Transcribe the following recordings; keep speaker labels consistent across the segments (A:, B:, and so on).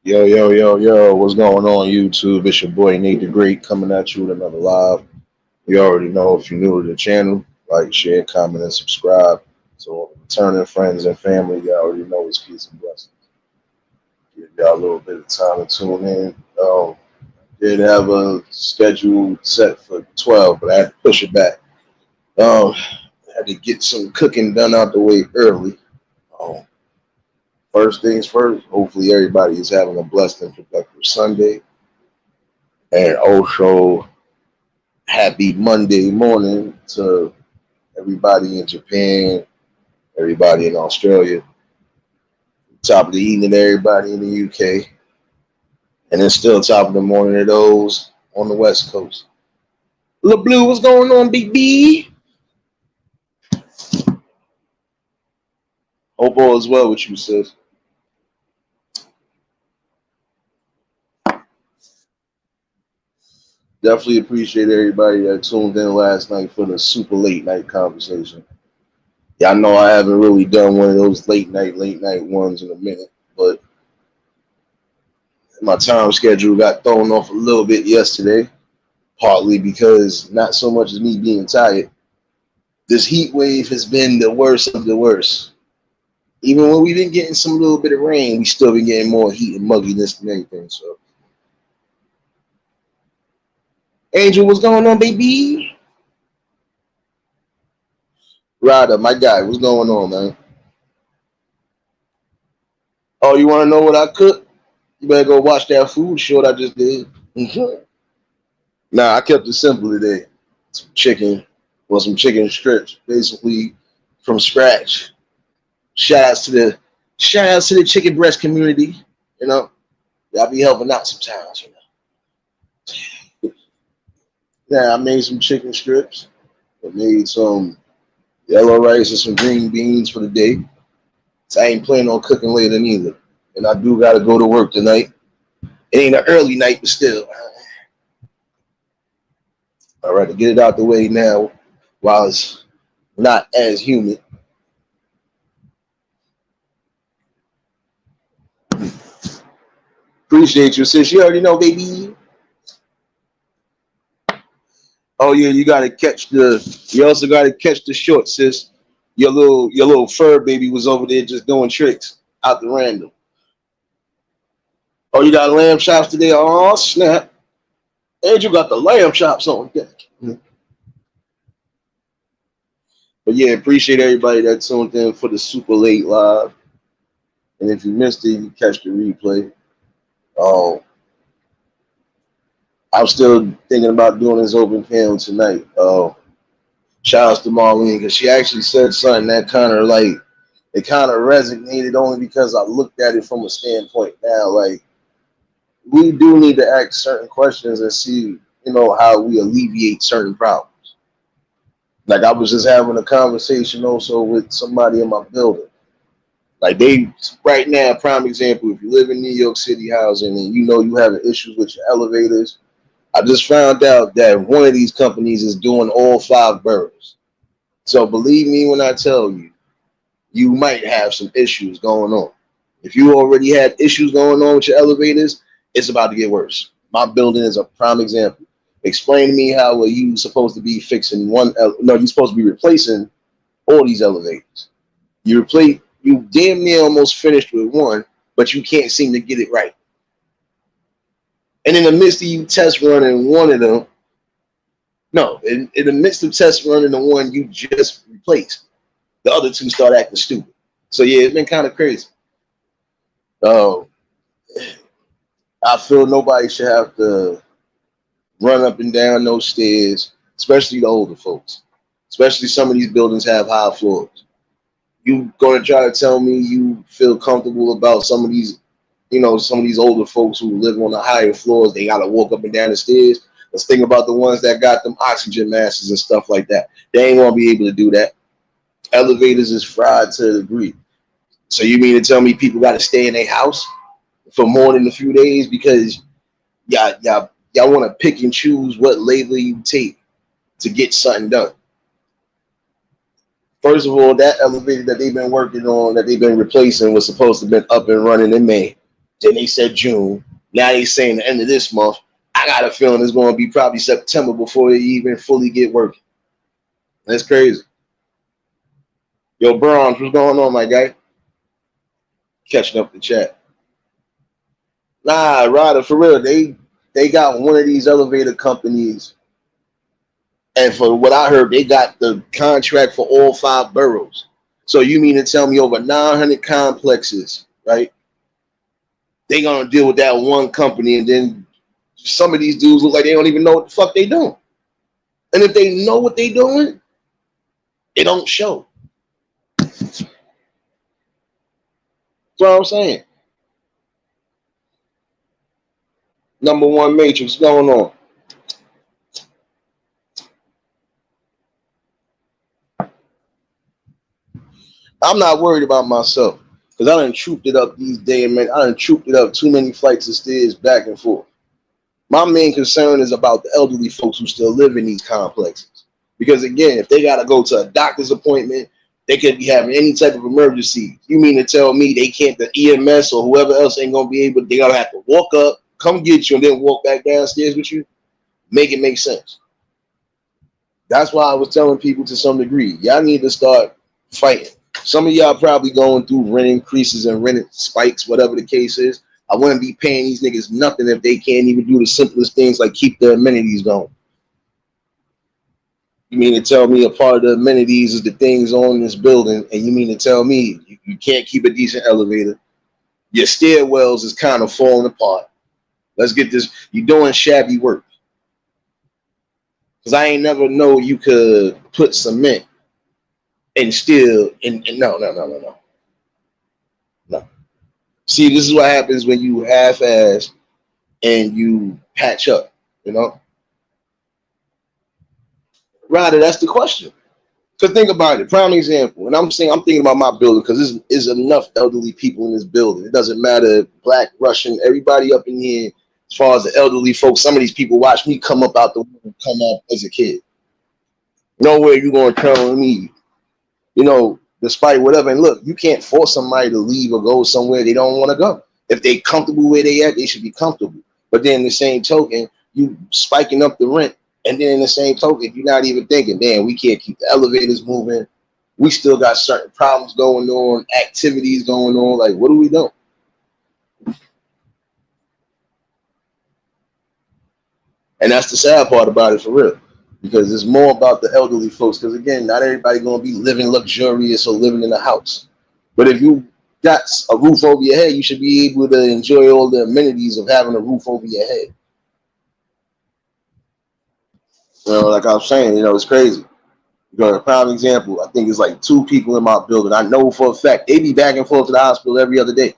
A: Yo, yo, yo, yo, what's going on, YouTube? It's your boy Nate the Great coming at you with another live. You already know if you're new to the channel, like, share, comment, and subscribe. So, returning friends and family, you already know it's peace and blessings. Give y'all a little bit of time to tune in. Did have a schedule set for 12, but I had to push it back. Had to get some cooking done out the way early. Um, First things first, hopefully everybody is having a blessed and productive Sunday. And also, happy Monday morning to everybody in Japan, everybody in Australia, top of the evening to everybody in the UK, and it's still top of the morning to those on the West Coast. Lil Blue, what's going on, BB? Hope all is well with you, sis. Definitely appreciate everybody that tuned in last night for the super late night conversation. Yeah, I know I haven't really done one of those late night ones in a minute, but my time schedule got thrown off a little bit yesterday, partly because not so much as me being tired. This heat wave has been the worst of the worst. Even when we've been getting some little bit of rain, we still been getting more heat and mugginess than anything. So, Angel, what's going on, baby? Ryder, my guy, what's going on, man? Oh, you want to know what I cooked? You better go watch that food short I just did. Nah, I kept it simple today. Some chicken, well, some chicken strips, basically from scratch. Shout outs to the shout outs to the chicken breast community. You know, y'all be helping out sometimes. Yeah, I made some chicken strips. I made some yellow rice and some green beans for the day. So I ain't planning on cooking later neither. And I do gotta go to work tonight. It ain't an early night, but still. All right, to get it out the way now while it's not as humid. Appreciate you, sis. You already know, baby. Oh yeah, you gotta catch the. You also gotta catch the short, sis. Your little fur baby was over there just doing tricks out the random. Oh, you got lamb chops today? Oh snap! And you got the lamb chops on deck. But yeah, appreciate everybody that tuned in for the super late live. And if you missed it, you catch the replay. Um, I'm still thinking about doing this open panel tonight. Shout outs to Marlene because she actually said something that kind of like it kind of resonated only because I looked at it from a standpoint now. Like we do need to ask certain questions and see, how we alleviate certain problems. Like I was just having a conversation also with somebody in my building. Like they right now, prime example, if you live in New York City housing and you having issues with your elevators, I just found out that one of these companies is doing all five boroughs. So believe me when I tell you, you might have some issues going on. If you already had issues going on with your elevators, it's about to get worse. My building is a prime example. Explain to me how are you supposed to be fixing one? No, you're supposed to be replacing all these elevators. You damn near almost finished with one, but you can't seem to get it right. And in the midst of you test running one of them, no, in the midst of test running the one you just replaced, the other two start acting stupid. So yeah, it's been kind of crazy. Uh, I feel nobody should have to run up and down those stairs, especially the older folks. Especially some of these buildings have high floors. You gonna try to tell me you feel comfortable about some of these older folks who live on the higher floors, they gotta walk up and down the stairs. Let's think about the ones that got them oxygen masks and stuff like that. They ain't gonna be able to do that. Elevators is fried to a degree. So you mean to tell me people gotta stay in their house for more than a few days because y'all want to pick and choose what labor you take to get something done? First of all, that elevator that they've been working on, that they've been replacing, was supposed to have been up and running in May. Then they said June. Now they saying the end of this month. I got a feeling it's going to be probably September before they even fully get working. That's crazy. Yo, Bronze, what's going on, my guy? Catching up the chat. Nah, Ryder, for real, they got one of these elevator companies, and for what I heard, they got the contract for all 5 boroughs. So you mean to tell me over 900 complexes, right? They gonna deal with that one company, and then some of these dudes look like they don't even know what the fuck they doing. And if they know what they doing, it don't show. That's what I'm saying. Number one Matrix, what's going on? I'm not worried about myself because I done trooped it up these days, man. I done trooped it up too many flights of stairs back and forth. My main concern is about the elderly folks who still live in these complexes. Because again, if they got to go to a doctor's appointment, they could be having any type of emergency. You mean to tell me they can't, the EMS or whoever else ain't going to be able, they got to have to walk up, come get you, and then walk back downstairs with you? Make it make sense. That's why I was telling people to some degree, y'all need to start fighting. Some of y'all probably going through rent increases and rent spikes, whatever the case is. I wouldn't be paying these niggas nothing if they can't even do the simplest things like keep the amenities going. You mean to tell me a part of the amenities is the things on this building, and you mean to tell me you can't keep a decent elevator? Your stairwells is kind of falling apart. Let's get this. You're doing shabby work. Because I ain't never know you could put cement and still, and no. See, this is what happens when you half-ass and you patch up, you know? Rather, that's the question. Because think about it. Prime example. And I'm thinking about my building because there's enough elderly people in this building. It doesn't matter, Black, Russian, everybody up in here, as far as the elderly folks, some of these people watch me come up out the womb, come up as a kid. Nowhere you going to tell me, you know, despite whatever. And look, you can't force somebody to leave or go somewhere they don't want to go. If they comfortable where they at, they should be comfortable. But then in the same token, you spiking up the rent. And then in the same token, you're not even thinking, damn, we can't keep the elevators moving. We still got certain problems going on, activities going on. Like, what are we doing? And that's the sad part about it, for real. Because it's more about the elderly folks. Because again, not everybody going to be living luxurious or living in a house. But if you got a roof over your head, you should be able to enjoy all the amenities of having a roof over your head. You know, like I was saying, you know, it's crazy. You know, a prime example, I think it's like 2 people in my building. I know for a fact they be back and forth to the hospital every other day.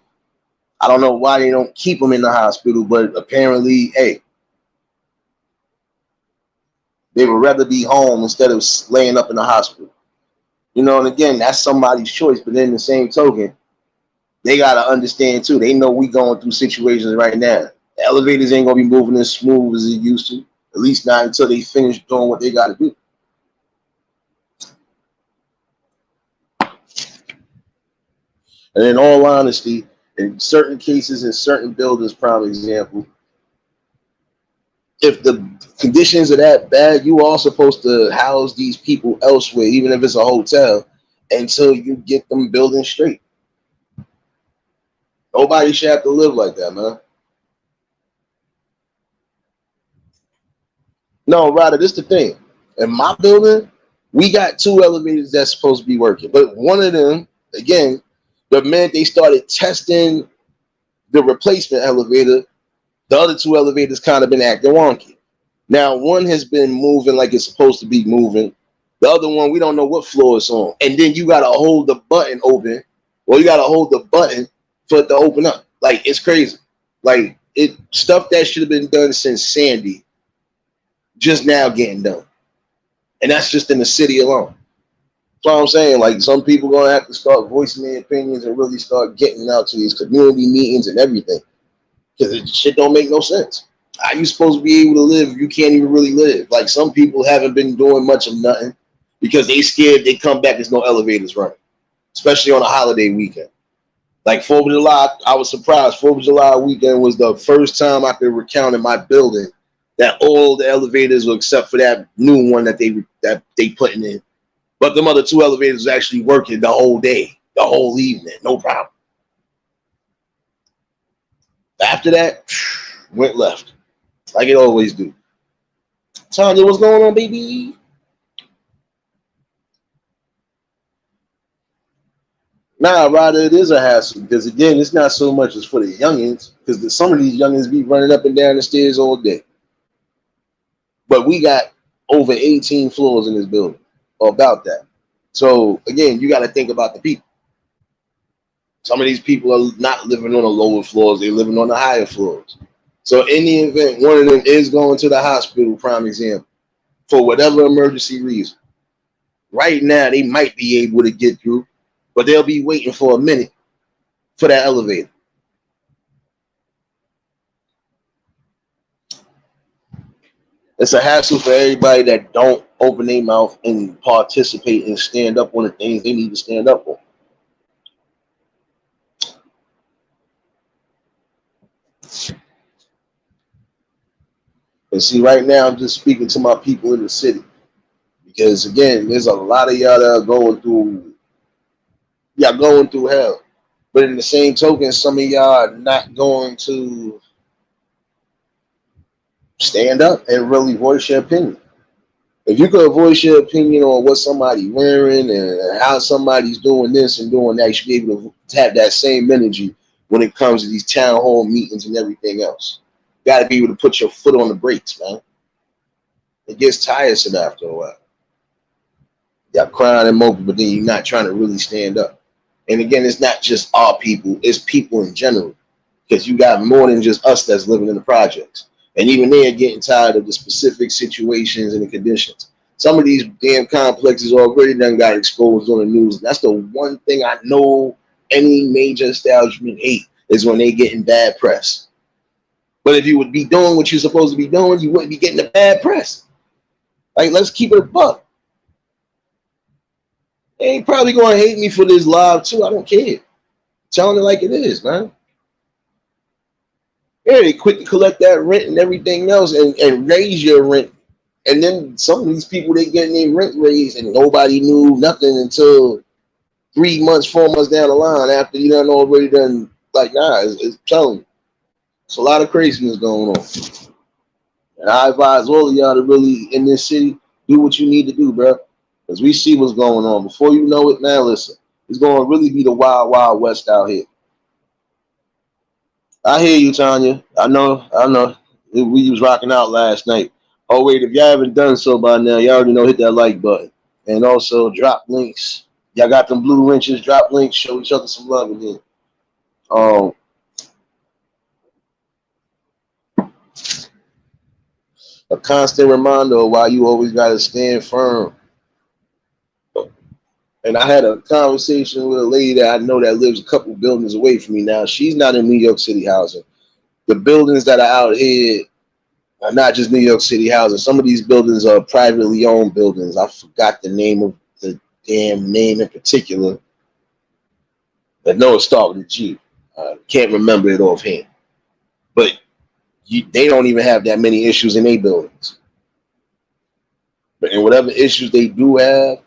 A: I don't know why they don't keep them in the hospital, but apparently, hey, they would rather be home instead of laying up in the hospital. You know, and again, that's somebody's choice. But in the same token, they got to understand, too. They know we going through situations right now. The elevators ain't going to be moving as smooth as it used to. At least not until they finish doing what they got to do. And in all honesty, in certain cases, in certain buildings, prime example, if the conditions are that bad, you are supposed to house these people elsewhere, even if it's a hotel, until you get them buildings straight. Nobody should have to live like that, man. No, Ryder, this the thing. In my building, we got 2 elevators that's supposed to be working. But one of them, again, the minute they started testing the replacement elevator, the other 2 elevators kind of been acting wonky. Now, one has been moving like it's supposed to be moving. The other one, we don't know what floor it's on. And then you got to hold the button open, or you got to hold the button for it to open up. Like, it's crazy. Like, stuff that should have been done since Sandy, just now getting done. And that's just in the city alone. That's what I'm saying. Like, some people going to have to start voicing their opinions and really start getting out to these community meetings and everything. Because shit don't make no sense. How you supposed to be able to live if you can't even really live? Like, some people haven't been doing much of nothing because they scared they come back, there's no elevators running, especially on a holiday weekend. Like 4th of July, I was surprised. 4th of July weekend was the first time I could recount in my building that all the elevators were except for that new one that they putting in. But the other two elevators was actually working the whole day, the whole evening, no problem. After that, went left, like it always do. Tanya, what's going on, baby? Nah, rather it is a hassle because again, it's not so much as for the youngins because some of these youngins be running up and down the stairs all day. But we got over 18 floors in this building, or about that. So again, you got to think about the people. Some of these people are not living on the lower floors; they're living on the higher floors. So in the event one of them is going to the hospital, prime example, for whatever emergency reason, right now they might be able to get through, but they'll be waiting for a minute for that elevator. It's a hassle for everybody that don't open their mouth and participate and stand up on the things they need to stand up on. And see, right now I'm just speaking to my people in the city because again, there's a lot of y'all that are going through hell. But in the same token, some of y'all are not going to stand up and really voice your opinion. If you could voice your opinion on what somebody's wearing and how somebody's doing this and doing that, you should be able to have that same energy when it comes to these town hall meetings and everything else. You got to be able to put your foot on the brakes, man. It gets tiresome after a while. You're crying and moping, but then you're not trying to really stand up. And again, it's not just our people, it's people in general. Because you got more than just us that's living in the projects. And even they're getting tired of the specific situations and the conditions. Some of these damn complexes already done got exposed on the news. And that's the one thing I know any major establishment hate is when they get in bad press. But if you would be doing what you're supposed to be doing, you wouldn't be getting the bad press. Like, let's keep it a buck. They ain't probably going to hate me for this live, too. I don't care. Telling it like it is, man. Yeah, they quick to collect that rent and everything else and raise your rent. And then some of these people, they getting their rent raised and nobody knew nothing until 3 months, 4 months down the line after you done already done. Like, nah, it's telling you. It's a lot of craziness going on. And I advise all of y'all to really, in this city, do what you need to do, bro. Because we see what's going on. Before you know it, man, listen, it's going to really be the wild, wild west out here. I hear you, Tanya. I know. We was rocking out last night. Oh wait, if y'all haven't done so by now, y'all already know hit that like button. And also drop links. Y'all got them blue wrenches, drop links, show each other some love in here. Um a constant reminder of why you always gotta stand firm. And I had a conversation with a lady that I know that lives a couple buildings away from me now. She's not in New York City housing. The buildings that are out here not just New York City housing. Some of these buildings are privately owned buildings. I forgot the name of the damn name in particular. I know it's starting with G. Can't remember it offhand. But they don't even have that many issues in their buildings. But in whatever issues they do have,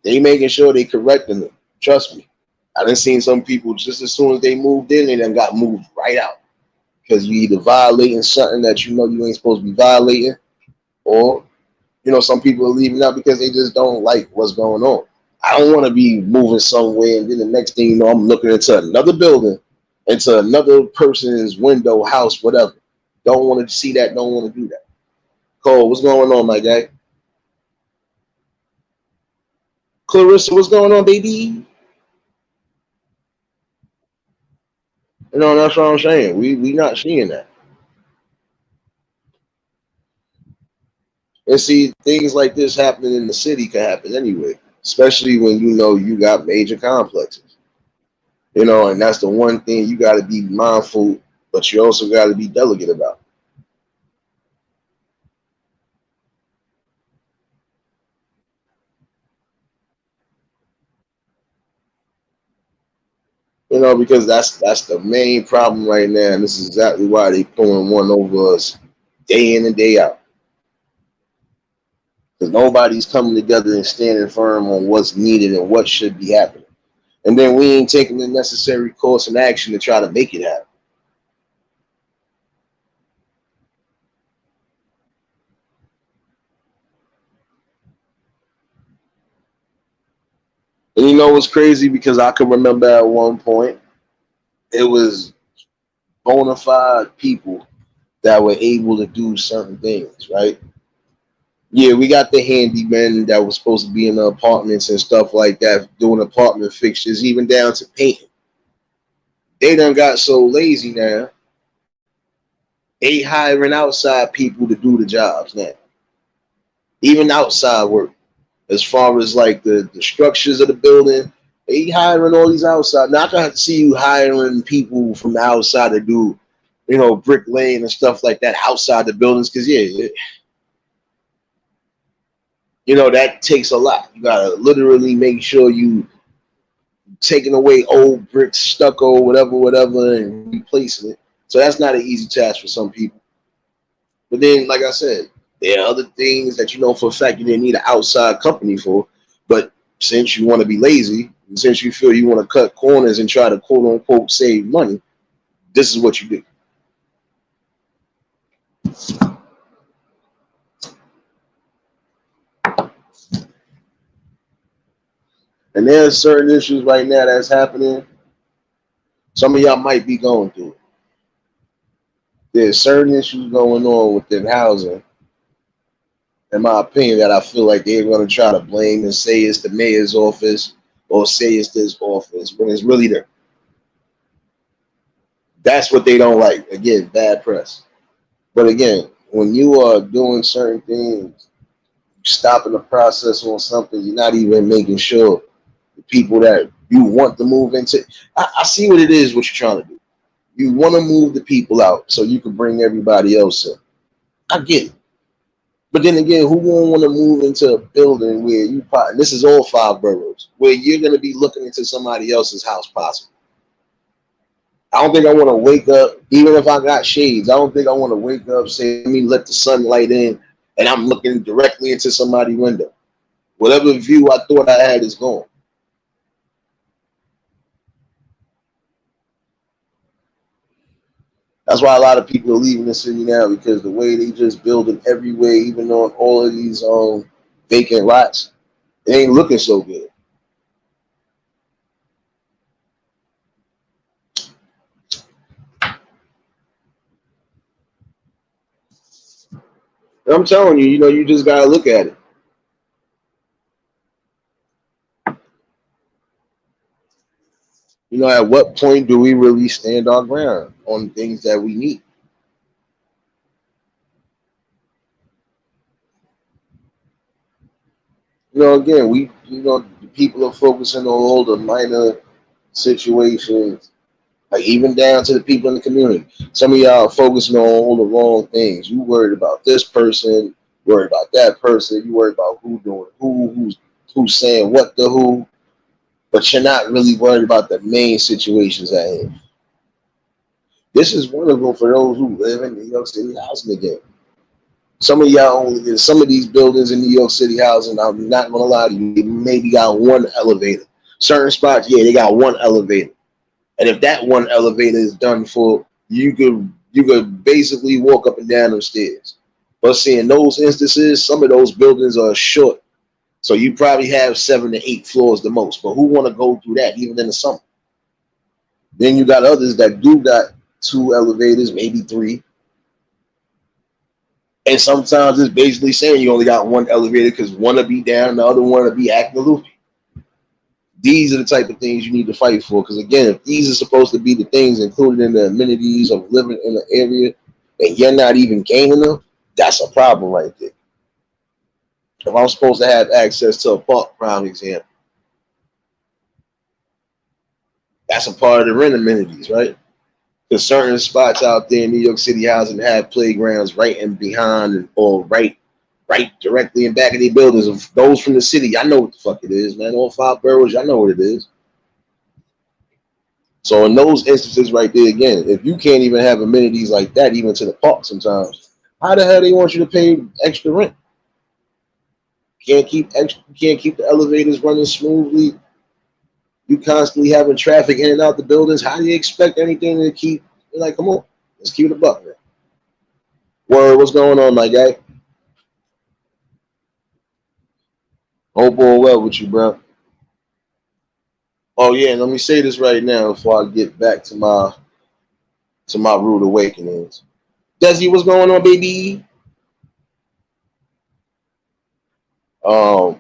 A: they making sure they correcting them. Trust me. I done seen some people just as soon as they moved in, they done got moved right out. Because you either violating something that you know you ain't supposed to be violating, or some people are leaving out because they just don't like what's going on. I don't want to be moving somewhere and then the next thing you know, I'm looking into another building, into another person's window, house, whatever. Don't want to see that. Don't want to do that. Cole, what's going on, my guy? Clarissa, what's going on, baby? That's what I'm saying. We not seeing that. And see, things like this happening in the city can happen anyway, especially when you got major complexes. And that's the one thing you got to be mindful, but you also got to be delicate about. Because that's the main problem right now, and this is exactly why they pulling one over us day in and day out. Because nobody's coming together and standing firm on what's needed and what should be happening. And then we ain't taking the necessary course and action to try to make it happen. And you know what's crazy? Because I can remember at one point, it was bona fide people that were able to do certain things, right? Yeah, we got the handymen that was supposed to be in the apartments and stuff like that, doing apartment fixtures, even down to painting. They done got so lazy now, they hiring outside people to do the jobs now. Even outside work. As far as like the structures of the building, they hiring all these outside. Now I can see you hiring people from the outside to do, bricklaying and stuff like that outside the buildings, because that takes a lot. You gotta literally make sure you taking away old bricks, stucco, whatever, and replacing it. So that's not an easy task for some people. But then, like I said, there are other things that you know for a fact you didn't need an outside company for. But since you want to be lazy, and since you feel you want to cut corners and try to quote unquote save money, this is what you do. And there's certain issues right now that's happening. Some of y'all might be going through it. There's certain issues going on within housing, in my opinion, that I feel like they're going to try to blame and say it's the mayor's office or say it's this office, when it's really there. That's what they don't like. Again, bad press. But again, when you are doing certain things, stopping the process on something, you're not even making sure the people that you want to move into. I see what it is, what you're trying to do. You want to move the people out so you can bring everybody else in. I get it. But then again, who won't want to move into a building where this is all 5 boroughs, where you're going to be looking into somebody else's house possible? I don't think I want to wake up, even if I got shades, I don't think I want to wake up, say, let me let the sunlight in, and I'm looking directly into somebody's window. Whatever view I thought I had is gone. That's why a lot of people are leaving the city now, because the way they just building everywhere, even on all of these vacant lots, it ain't looking so good. And I'm telling you, you just gotta look at it. At what point do we really stand our ground on things that we need? Again, people are focusing on all the minor situations, like even down to the people in the community. Some of y'all are focusing on all the wrong things. You worried about this person, worried about that person, you worried about who doing who's saying what to who, but you're not really worried about the main situations at hand. This is one of them for those who live in New York City housing again. Some of y'all only in some of these buildings in New York City housing, I'm not gonna lie to you, they maybe got one elevator. Certain spots, yeah, they got one elevator. And if that one elevator is done for, you could basically walk up and down those stairs. But see, in those instances, some of those buildings are short. So you probably have 7 to 8 floors the most. But who want to go through that even in the summer? Then you got others that do got 2 elevators, maybe 3. And sometimes it's basically saying you only got one elevator because one will be down, the other one will be acting loopy. These are the type of things you need to fight for. Because again, if these are supposed to be the things included in the amenities of living in the area, and you're not even gaining them, that's a problem right there. If I'm supposed to have access to a park, prime example, that's a part of the rent amenities, right? There's certain spots out there in New York City housing have playgrounds right in behind or right directly in back of their buildings. Of those from the city, I know what the fuck it is, man. All 5 boroughs, y'all know what it is. So in those instances right there, again, if you can't even have amenities like that, even to the park sometimes, how the hell they want you to pay extra rent? Can't keep the elevators running smoothly. You constantly having traffic in and out the buildings. How do you expect anything to keep? You're like, come on, let's keep it a buck, man. Word, what's going on, my guy? Hope all well with you, bro. Oh yeah, let me say this right now before I get back to my rude awakenings. Desi, what's going on, baby? Um,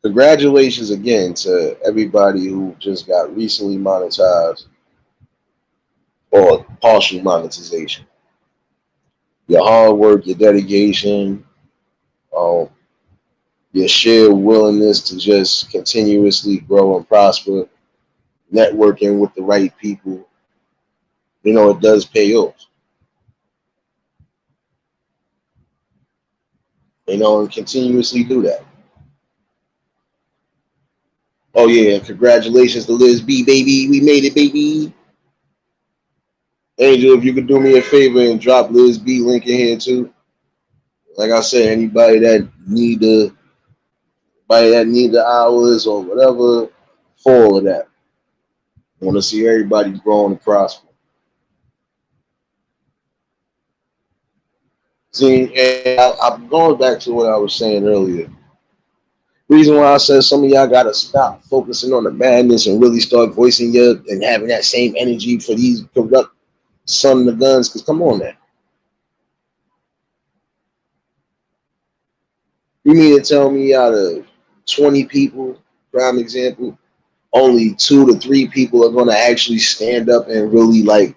A: Congratulations again to everybody who just got recently monetized or partial monetization. Your hard work, your dedication, um, your sheer willingness to just continuously grow and prosper, networking with the right people, it does pay off. And continuously do that. Oh yeah, congratulations to Liz B, baby. We made it, baby. Angel, if you could do me a favor and drop Liz B link in here too. Like I said, anybody that need the hours or whatever, for all of that. I want to see everybody growing and prosper. See, and I'm going back to what I was saying earlier. Reason why I said some of y'all gotta stop focusing on the madness and really start voicing your and having that same energy for these corrupt son of the guns. Cause come on, man, you mean to tell me out of 20 people, prime example, only 2 to 3 people are gonna actually stand up and really like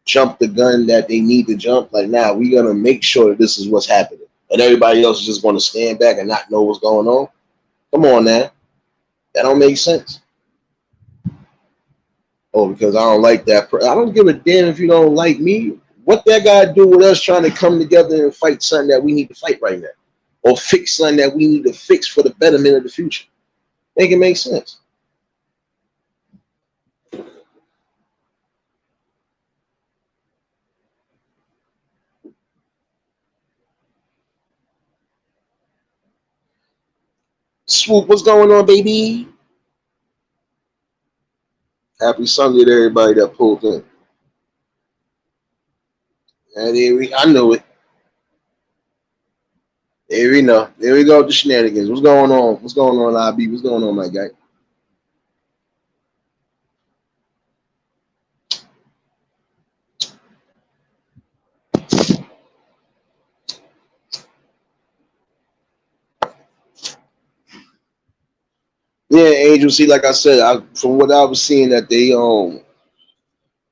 A: jump the gun that they need to jump? Like, nah, we gonna make sure that this is what's happening, and everybody else is just gonna stand back and not know what's going on. Come on, now, that don't make sense. Oh, because I don't like that. I don't give a damn if you don't like me. What that got to do with us trying to come together and fight something that we need to fight right now, or fix something that we need to fix for the betterment of the future? Make it make sense. Swoop, what's going on, baby? Happy Sunday to everybody that pulled in. And I knew it. There we know. There we go with the shenanigans. What's going on? What's going on, IB? What's going on, my guy? Yeah, Angel. See, like I said, from what I was seeing, that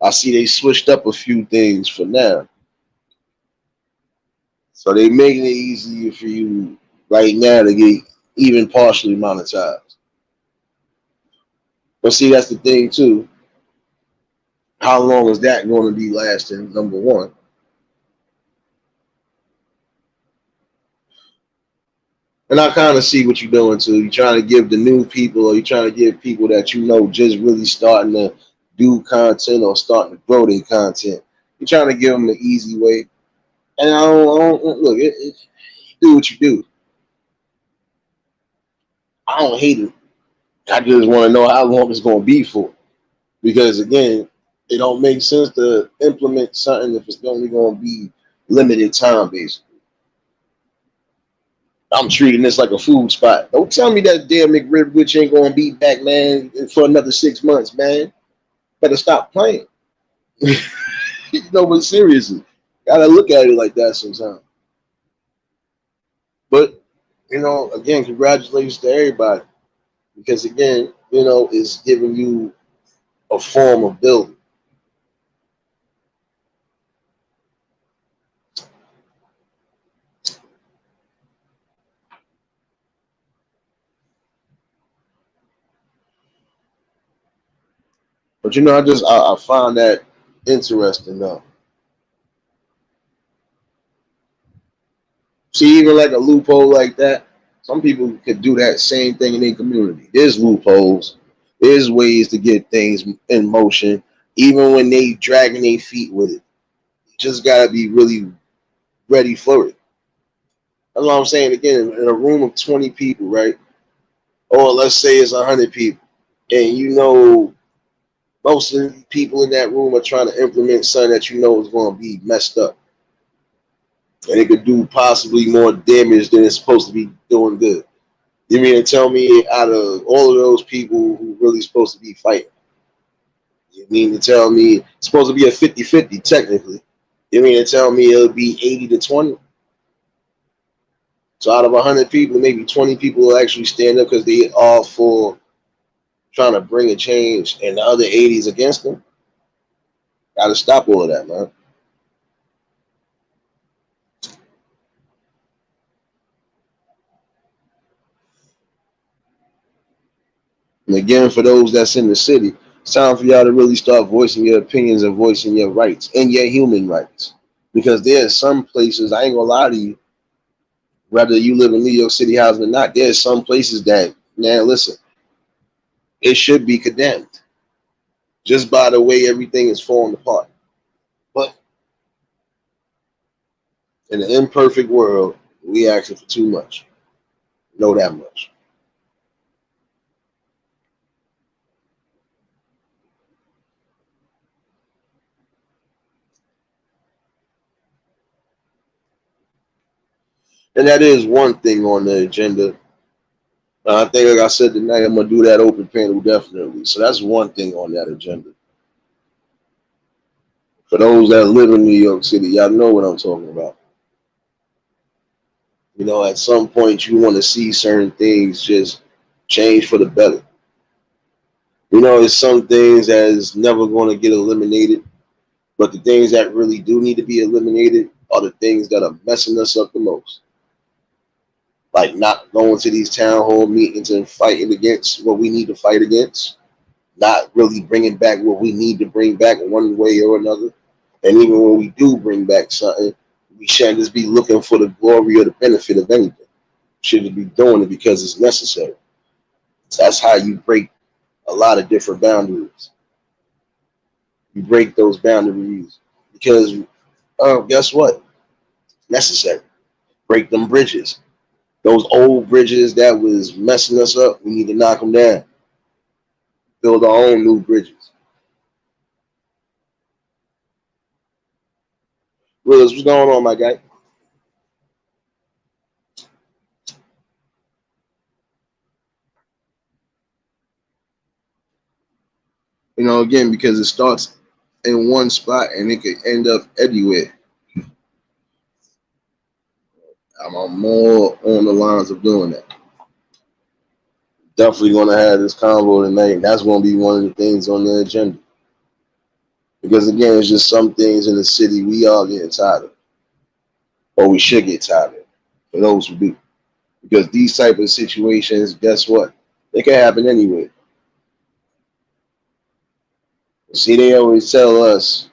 A: I see they switched up a few things for now. So they making it easier for you right now to get even partially monetized. But see, that's the thing too. How long is that going to be lasting? Number one. And I kind of see what you're doing too. You're trying to give the new people, or you're trying to give people that just really starting to do content or starting to grow their content. You're trying to give them the easy way. And I don't look. Do what you do. I don't hate it. I just want to know how long it's going to be for. Because again, it don't make sense to implement something if it's only going to be limited time based. I'm treating this like a food spot. Don't tell me that damn McRib Witch ain't going to be back, man, for another 6 months, man. Better stop playing. But seriously, gotta look at it like that sometimes. But again, congratulations to everybody, because again, it's giving you a form of building. But I find that interesting though. See, even like a loophole like that, some people could do that same thing in their community. There's loopholes. There's ways to get things in motion, even when they dragging their feet with it. You just gotta be really ready for it. That's what I'm saying. Again, in a room of 20 people, right? Or let's say it's 100 people, and you know most of the people in that room are trying to implement something that you know is going to be messed up, and it could do possibly more damage than it's supposed to be doing good. You mean to tell me out of all of those people who really supposed to be fighting, you mean to tell me it's supposed to be a 50-50 technically? You mean to tell me it'll be 80 to 20? So out of 100 people, maybe 20 people will actually stand up because they all for trying to bring a change, and the other 80s against them. Got to stop all of that, man. And again, for those that's in the city, it's time for y'all to really start voicing your opinions and voicing your rights and your human rights. Because there's some places, I ain't gonna lie to you, whether you live in New York City housing or not, there's some places that, man, listen, it should be condemned just by the way everything is falling apart. But in an imperfect world, we asking for too much. Know that much. And that is one thing on the agenda. I think, like I said tonight, I'm gonna do that open panel definitely. So that's one thing on that agenda. For those that live in New York City, y'all know what I'm talking about. You know, at some point, you want to see certain things just change for the better. You know, there's some things that is never going to get eliminated, but the things that really do need to be eliminated are the things that are messing us up the most. Like not going to these town hall meetings and fighting against what we need to fight against, not really bringing back what we need to bring back one way or another. And even when we do bring back something, we shouldn't just be looking for the glory or the benefit of anything. Should be doing it because it's necessary. So that's how you break a lot of different boundaries. You break those boundaries because, guess what? Necessary. Break them bridges. Those old bridges that was messing us up, we need to knock them down. Build our own new bridges. Willis, what's going on, my guy? You know, again, because it starts in one spot and it could end up anywhere. I'm more on the lines of doing that. Definitely going to have this convo tonight. That's going to be one of the things on the agenda. Because again, it's just some things in the city we all getting tired of, or we should get tired of. For those who do, because these type of situations, guess what? They can happen anywhere. See, they always tell us,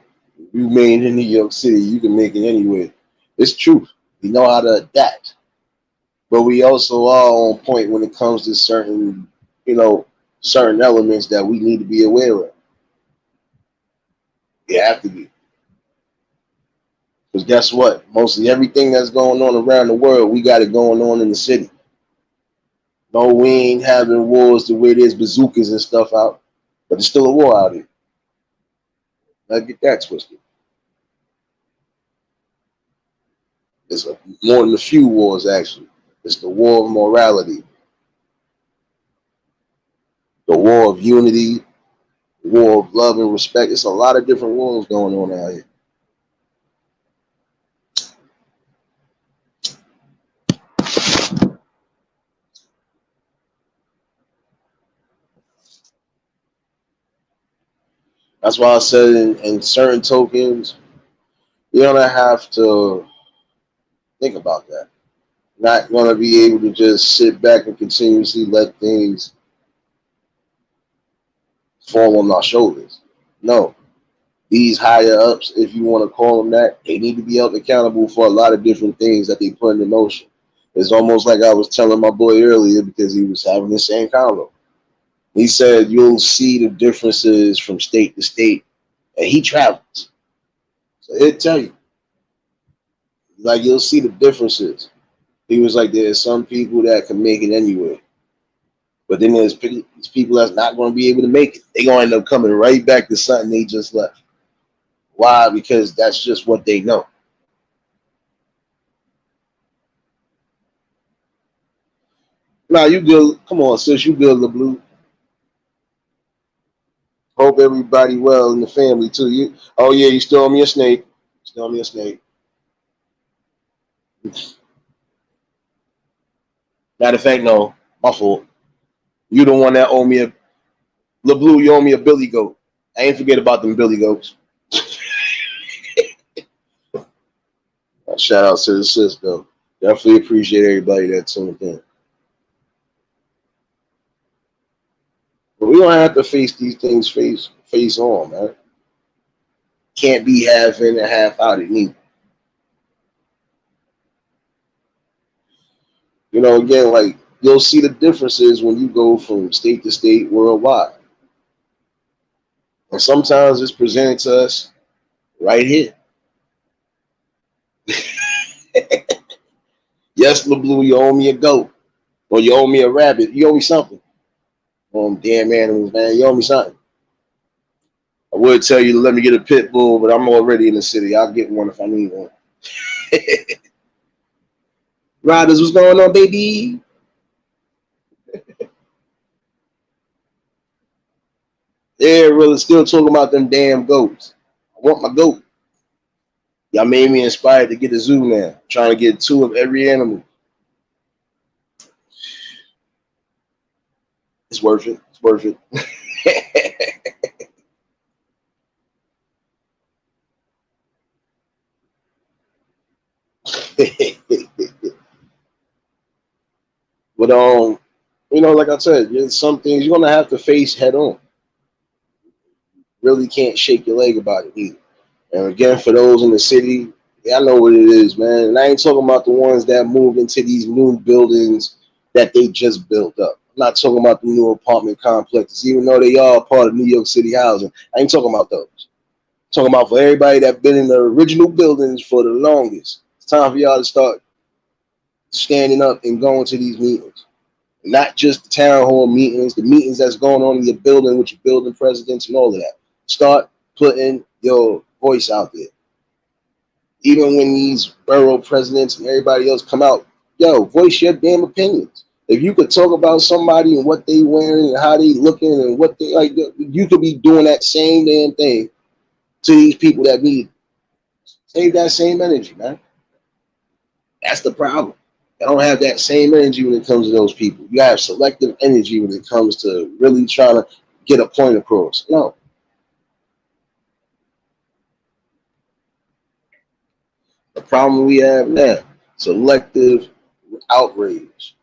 A: you made it in New York City, you can make it anywhere. It's true. We know how to adapt, but we also are on point when it comes to certain, you know, certain elements that we need to be aware of. We have to be. Because guess what? Mostly everything that's going on around the world, we got it going on in the city. No, we ain't having wars the way there's bazookas and stuff out, but there's still a war out here. Let's get that twisted. There's more than a few wars, actually. It's the war of morality, the war of unity, the war of love and respect. It's a lot of different wars going on out here. That's why I said in certain tokens, you're gonna have to think about that. Not gonna be able to just sit back and continuously let things fall on our shoulders. No, these higher ups, if you want to call them that, they need to be held accountable for a lot of different things that they put into motion. It's almost like I was telling my boy earlier because he was having the same convo. He said you'll see the differences from state to state, and he travels, so he'll tell you. Like you'll see the differences. He was like, there's some people that can make it anyway, but then there's people that's not going to be able to make it. They're going to end up coming right back to something they just left. Why? Because that's just what they know. Now you good? Come on, sis, you good, LeBlue? Hope everybody well in the family too. You? Oh yeah, you still owe me a snake. Still owe me a snake. Matter of fact, no, my fault. You the one that owe me a LeBlue. You owe me a Billy Goat. I ain't forget about them Billy Goats. Shout out to the sis though. Definitely appreciate everybody that tuned in. But we don't have to face these things face on, man. Can't be half in and half out at me. You know, again, like you'll see the differences when you go from state to state worldwide. And sometimes it's presented to us right here. Yes, LeBlue, you owe me a goat. Or you owe me a rabbit. You owe me something. Damn animals, man. You owe me something. I would tell you to let me get a pit bull, but I'm already in the city. I'll get one if I need one. Riders, what's going on, baby? Yeah, really still talking about them damn goats. I want my goat. Y'all made me inspired to get a zoo now. I'm trying to get two of every animal. It's worth it. It's worth it. But like I said, there's some things you're gonna have to face head on. Really can't shake your leg about it either. And again, for those in the city, yeah, I know what it is, man. And I ain't talking about the ones that moved into these new buildings that they just built up. I'm not talking about the new apartment complexes, even though they are part of New York City housing. I ain't talking about those. I'm talking about for everybody that been in the original buildings for the longest. It's time for y'all to start standing up and going to these meetings. Not just the town hall meetings, the meetings that's going on in your building with your building presidents and all of that. Start putting your voice out there. Even when these borough presidents and everybody else come out, yo, voice your damn opinions. If you could talk about somebody and what they wearing and how they looking and what they like, you could be doing that same damn thing to these people that need. Save that same energy, man. That's the problem. I don't have that same energy when it comes to those people. You have selective energy when it comes to really trying to get a point across. No. The problem we have now, selective outrage.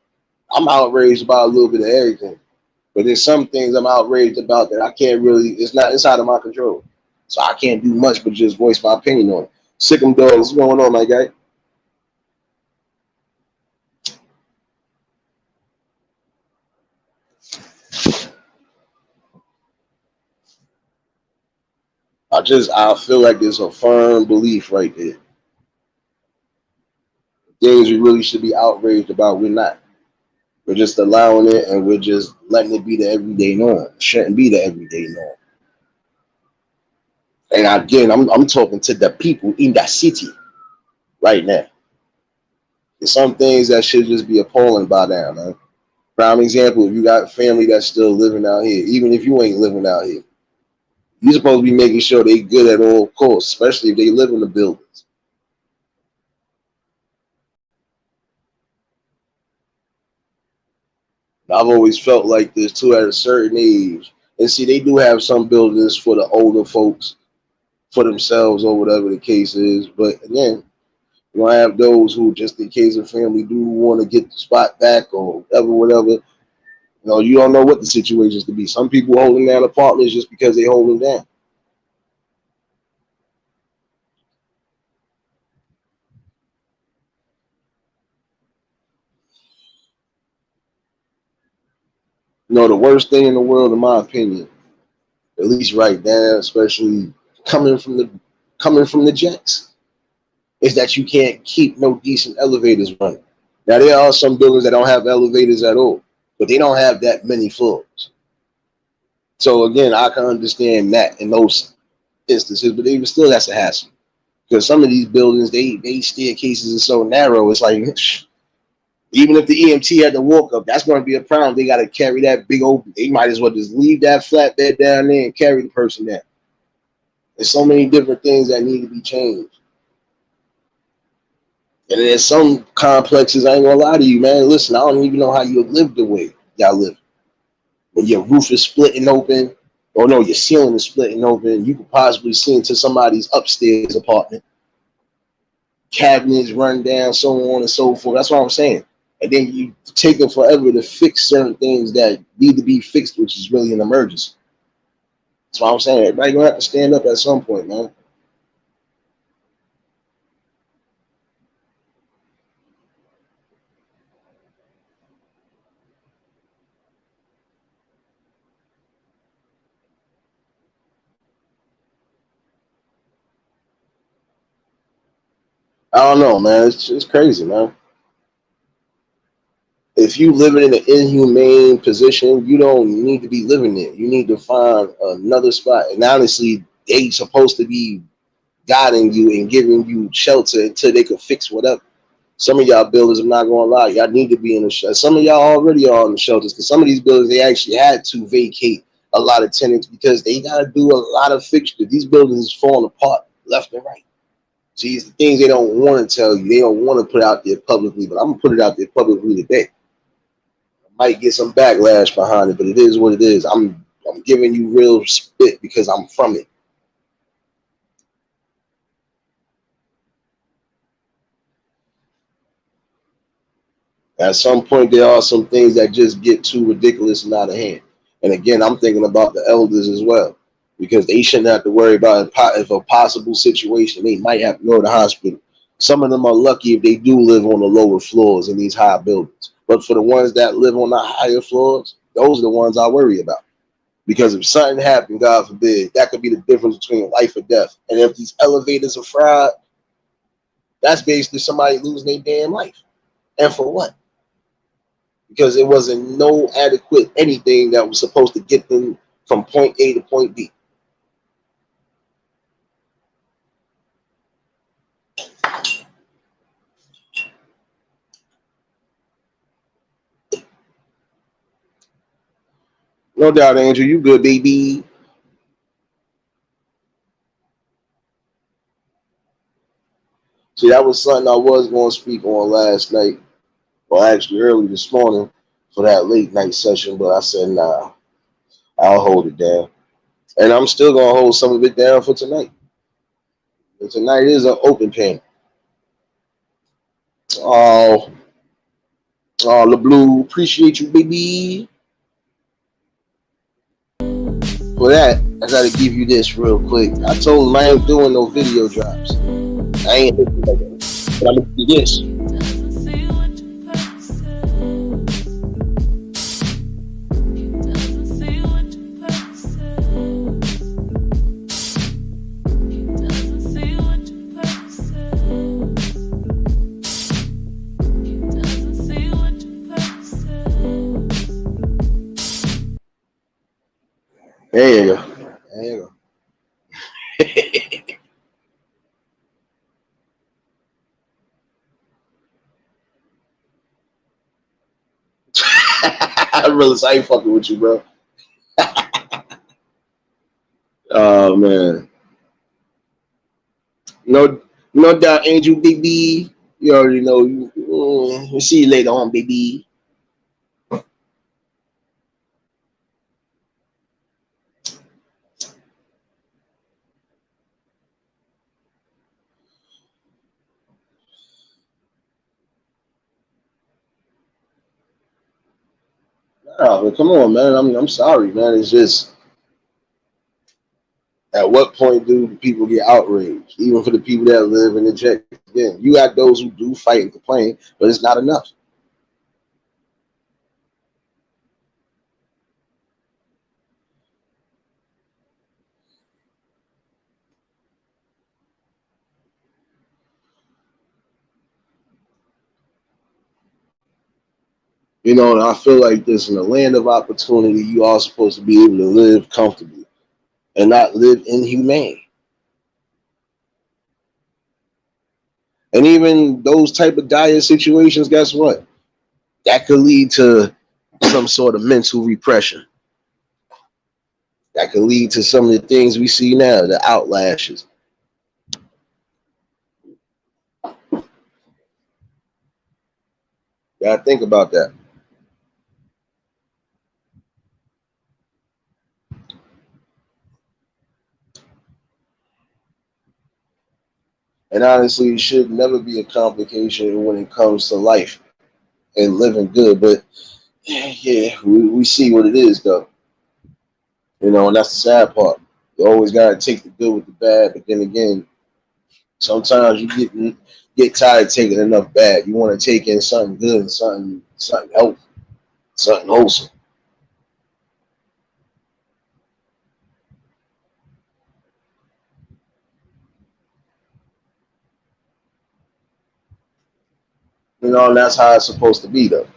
A: I'm outraged about a little bit of everything. But there's some things I'm outraged about that I can't really, it's out of my control. So I can't do much but just voice my opinion on it. Sick'em dogs, what's going on, my guy? I feel like there's a firm belief right there. Things we really should be outraged about, we're not. We're just allowing it and we're just letting it be the everyday norm. It shouldn't be the everyday norm. And again, I'm talking to the people in that city right now. There's some things that should just be appalling by now, man. Prime example, if you got family that's still living out here, even if you ain't living out here, you're supposed to be making sure they good at all costs, especially if they live in the buildings. I've always felt like this too at a certain age. And see, they do have some buildings for the older folks, for themselves or whatever the case is. But again, you gonna have those who, just in case a family do want to get the spot back or whatever. You don't know what the situations could be. Some people holding down apartments just because they hold them down. You know, the worst thing in the world, in my opinion, at least right now, especially coming from the coming from the Jets, is that you can't keep no decent elevators running. Now there are some buildings that don't have elevators at all, but they don't have that many floors. So again, I can understand that in those instances, but even still, that's a hassle because some of these buildings, they staircases are so narrow. It's like even if the EMT had to walk up, that's going to be a problem. They got to carry that big old. They might as well just leave that flatbed down there and carry the person down. There's so many different things that need to be changed. And there's some complexes, I ain't gonna lie to you, man. Listen, I don't even know how you live the way y'all live. When your roof is splitting open, or no, your ceiling is splitting open, you could possibly see into somebody's upstairs apartment. Cabinets run down, so on and so forth. That's what I'm saying. And then you take them forever to fix certain things that need to be fixed, which is really an emergency. That's what I'm saying. Everybody gonna have to stand up at some point, man. I don't know, man. It's crazy, man. If you living in an inhumane position, you don't need to be living there. You need to find another spot. And honestly, they supposed to be guiding you and giving you shelter until they can fix whatever. Some of y'all builders, I'm not gonna lie, y'all need to be in the shelter. Some of y'all already are in the shelters because some of these buildings they actually had to vacate a lot of tenants because they gotta do a lot of fixtures. These buildings is falling apart left and right. See, it's the things they don't want to tell you. They don't want to put out there publicly, but I'm gonna put it out there publicly today. Might get some backlash behind it, but it is what it is. I'm giving you real spit because I'm from it. At some point, there are some things that just get too ridiculous and out of hand. And again, I'm thinking about the elders as well because they shouldn't have to worry about if a possible situation they might have to go to the hospital. Some of them are lucky if they do live on the lower floors in these high buildings. But for the ones that live on the higher floors, those are the ones I worry about. Because if something happened, God forbid, that could be the difference between life or death. And if these elevators are fried, that's basically somebody losing their damn life. And for what? Because it wasn't no adequate anything that was supposed to get them from point A to point B. No doubt, Andrew, you good, baby. See, that was something I was going to speak on last night, or actually early this morning for that late night session, but I said, nah, I'll hold it down. And I'm still going to hold some of it down for tonight. And tonight is an open pen. Oh, oh, LeBlue, appreciate you, baby. For that, I gotta give you this real quick. I told him I ain't doing no video drops. I ain't hitting like that. But I'm gonna do this. There you go. There you go. I realize I ain't fucking with you, bro. Oh man. No, no doubt, Angel, baby. You already know. We'll see you later on, baby. Oh, but come on, man. I'm sorry, man. It's just at what point do people get outraged? Even for the people that live in the jet. Again, you got those who do fight and complain, but it's not enough. And I feel like this in a land of opportunity, you are supposed to be able to live comfortably and not live inhumane. And even those type of dire situations, guess what? That could lead to some sort of mental repression. That could lead to some of the things we see now, the outlashes. Gotta think about that. And honestly, it should never be a complication when it comes to life and living good. But yeah, we see what it is though. And that's the sad part. You always gotta take the good with the bad, but then again, sometimes you get tired of taking enough bad. You want to take in something good, and something healthy, something wholesome. And that's how it's supposed to be though.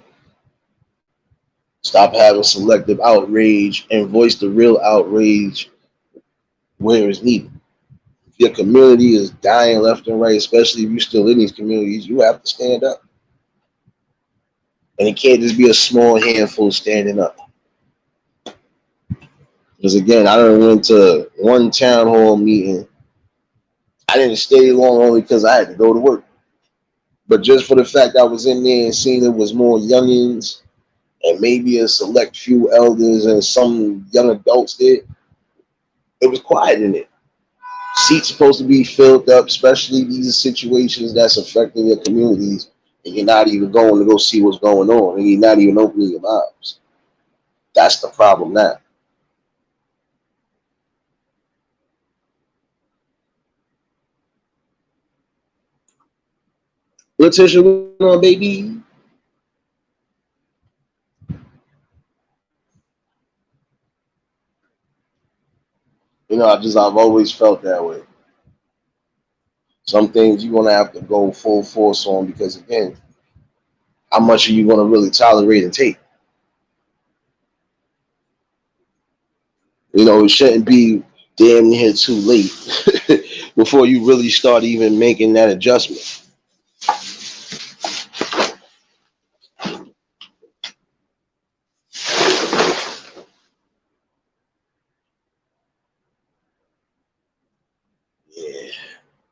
A: Stop having selective outrage and voice the real outrage where it's needed. If your community is dying left and right, especially if you're still in these communities, you have to stand up. And it can't just be a small handful standing up. Because again, I done went to one town hall meeting. I didn't stay long only because I had to go to work. But just for the fact I was in there and seeing it was more youngins and maybe a select few elders and some young adults there, it was quiet in it. Seats supposed to be filled up, especially these situations that's affecting your communities, and you're not even going to go see what's going on, and you're not even opening your mouths. That's the problem now. Letitia, what's going on, baby? I've always felt that way. Some things you're gonna have to go full force on because again, how much are you gonna really tolerate and take? It shouldn't be damn near too late before you really start even making that adjustment. Yeah,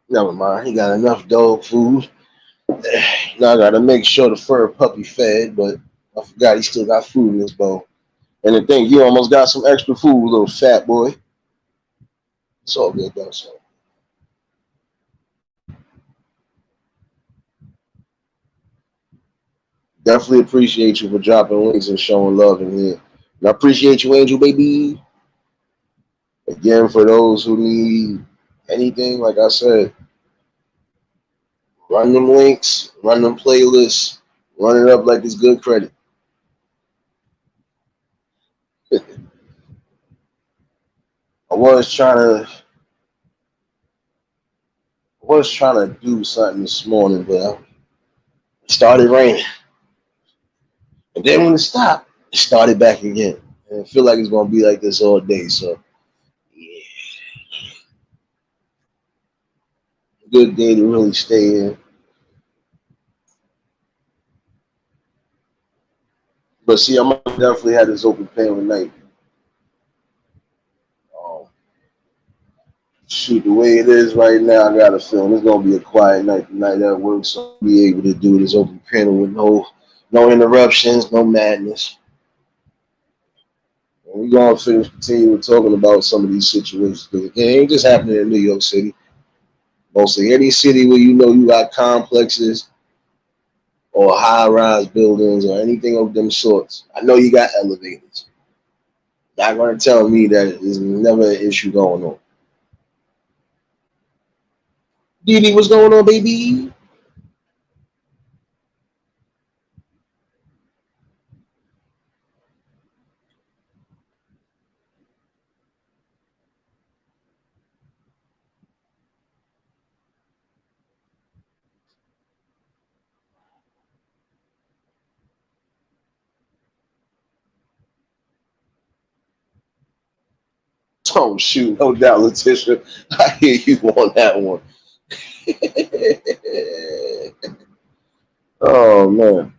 A: never mind. He got enough dog food. Now I gotta make sure the fur puppy fed, but I forgot he still got food in his bowl. And the thing, he almost got some extra food, little fat boy. It's all good though. So definitely appreciate you for dropping links and showing love in here. And I appreciate you, Angel baby. Again, for those who need anything, like I said, run them links, run them playlists, run it up like it's good credit. I was trying to do something this morning, but it started raining. And then when it stopped, it started back again. And I feel like it's gonna be like this all day. So yeah, good day to really stay in. But see, I'm gonna definitely have this open panel tonight. Um, Shoot, the way it is right now, I got a feeling it's gonna be a quiet night tonight at work, so I'll be able to do this open panel with no interruptions, no madness. And we're gonna finish continue talking about some of these situations because it ain't just happening in New York City. Mostly any city where you got complexes or high-rise buildings or anything of them sorts. I know you got elevators. Not gonna tell me that there's never an issue going on. Didi, what's going on, baby? Oh shoot, no doubt, Letitia. I hear you on that one. Oh man.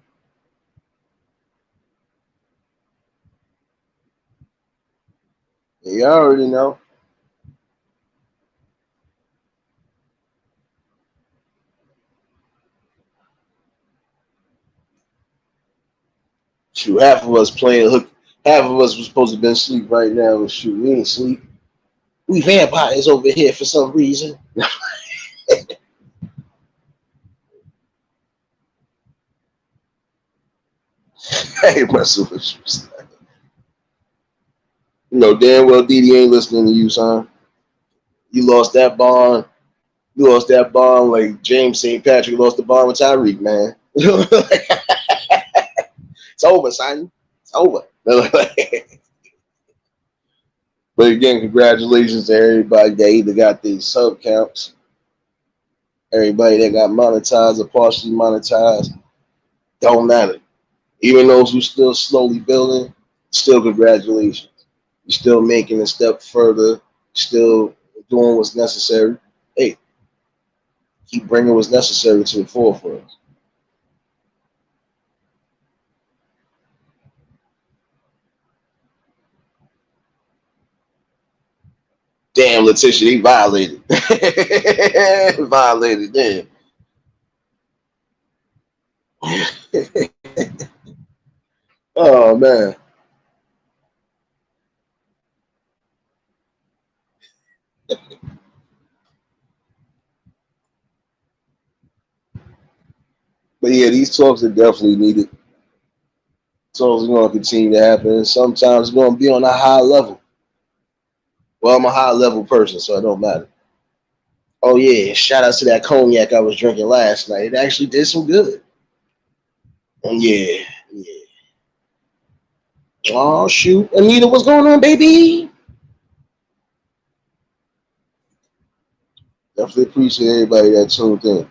A: You already know. Shoot, half of us playing hook. Half of us was supposed to be asleep right now. But shoot, we ain't sleep. We vampires over here for some reason. Hey, messing with you. You know damn well Didi ain't listening to you, son. You lost that bond. You lost that bond like James St. Patrick lost the bond with Tyreek, man. It's over, son. It's over. But again, congratulations to everybody that either got these sub counts, everybody that got monetized or partially monetized. Don't matter. Even those who still slowly building, still congratulations. You're still making a step further, still doing what's necessary. Hey, keep bringing what's necessary to the forefront. Damn, Letitia, he violated. Violated, damn. Oh, man. But yeah, these talks are definitely needed. Talks are going to continue to happen. Sometimes it's going to be on a high level. Well, I'm a high level person, so it don't matter. Oh, yeah. Shout out to that cognac I was drinking last night. It actually did some good. Yeah. Yeah. Oh, shoot. Anita, what's going on, baby? Definitely appreciate everybody that tuned in.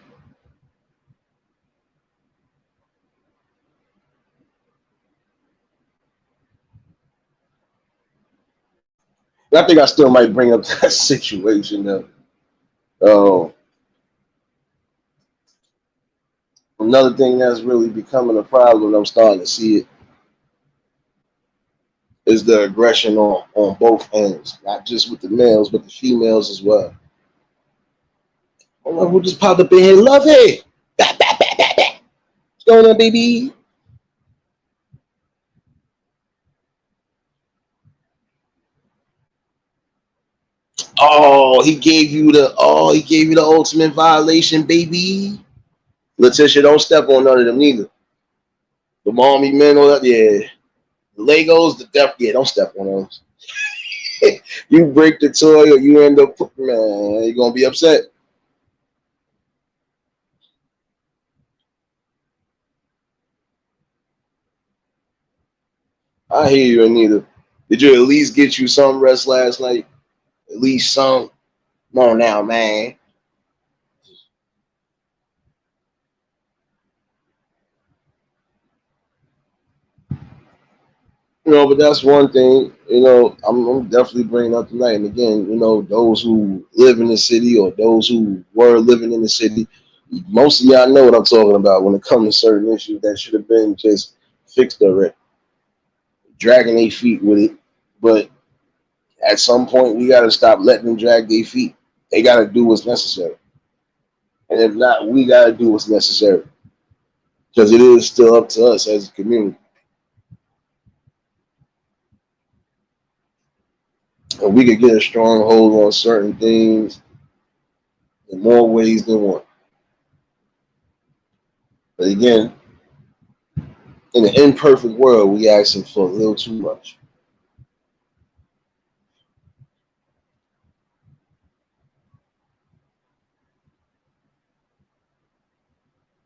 A: I think I still might bring up that situation though. Oh, another thing that's really becoming a problem, I'm starting to see it, is the aggression on both ends, not just with the males, but the females as well. Oh, who just popped up in here? Love it. Bah, bah, bah, bah, bah. What's going on, baby? He gave you the ultimate violation, baby. Letitia, don't step on none of them neither. The mommy men, all that, yeah. The Legos, the depth, yeah, don't step on those. You break the toy or you end up, man, you're gonna be upset. I hear you, Anita. Did you at least get you some rest last night? At least some. Come on now, man. But that's one thing. I'm definitely bringing up tonight. And again, those who live in the city or those who were living in the city, most of y'all know what I'm talking about when it comes to certain issues that should have been just fixed already. Dragging their feet with it, but at some point we got to stop letting them drag their feet. They got to do what's necessary, and if not, we got to do what's necessary because it is still up to us as a community. And we could get a strong hold on certain things in more ways than one. But again, in an imperfect world, we asking for a little too much.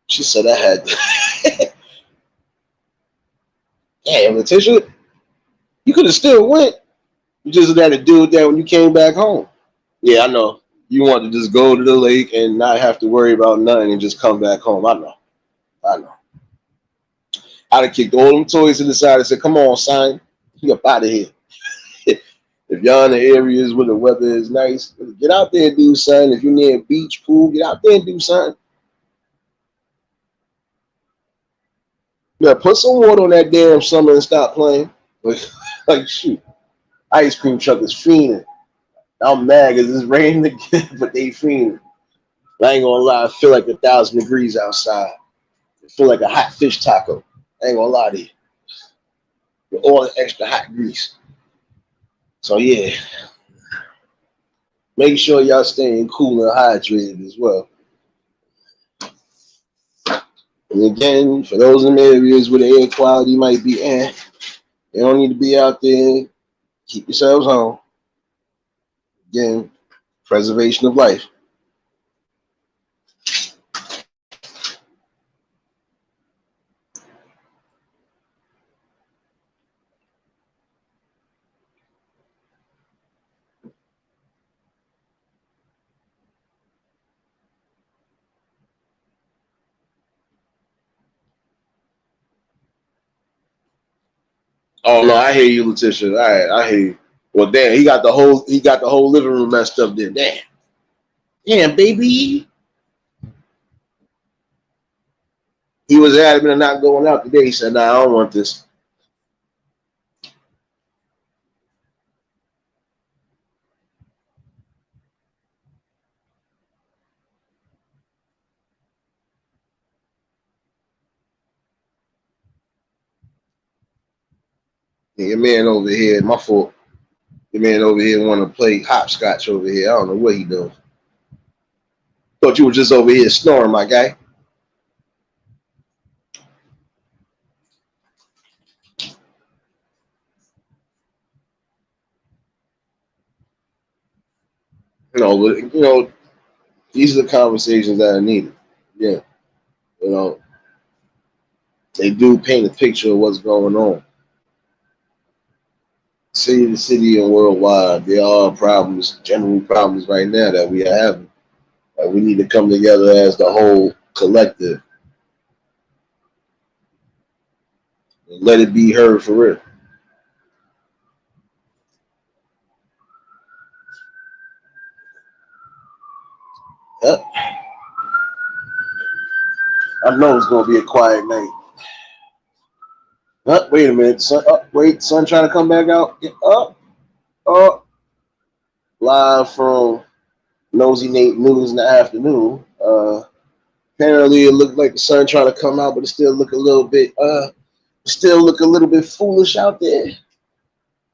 A: She said I had. Damn, Letitia, you could have still went. You just had to do that when you came back home. Yeah, I know. You want to just go to the lake and not have to worry about nothing and just come back home. I know. I know. I'd have kicked all them toys to the side and said, "Come on, son, you up out of here." If y'all in the areas where the weather is nice, get out there and do something. If you're near a beach, pool, get out there and do something. Yeah, put some water on that damn summer and stop playing. Like shoot, ice cream truck is fiending. I'm mad because it's raining again, but they fiending. I ain't gonna lie, I feel like 1,000 degrees outside. I feel like a hot fish taco. I ain't gonna lie to you. With all the extra hot grease. So yeah, make sure y'all staying cool and hydrated as well. And again, for those in the areas where the air quality might be you don't need to be out there. Keep yourselves home. Again, preservation of life. Oh no, I hear you, Letitia. All right, I hear you. Well, damn, he got the whole living room messed up. Then, damn, baby. He was adamant of not going out today. He said, "Nah, I don't want this." Yeah, your man over here, my fault. Your man over here want to play hopscotch over here. I don't know what he doing. Thought you were just over here snoring, my guy. These are the conversations that are needed. Yeah, you know, they do paint a picture of what's going on. City to city and worldwide, there are problems, general problems right now that we are having. We need to come together as the whole collective and let it be heard for real. Yep. I know it's gonna be a quiet night. Wait a minute, son. Wait, son, trying to come back out. Live from Nosy Nate News in the afternoon. Apparently, it looked like the sun trying to come out, but it still look a little bit foolish out there.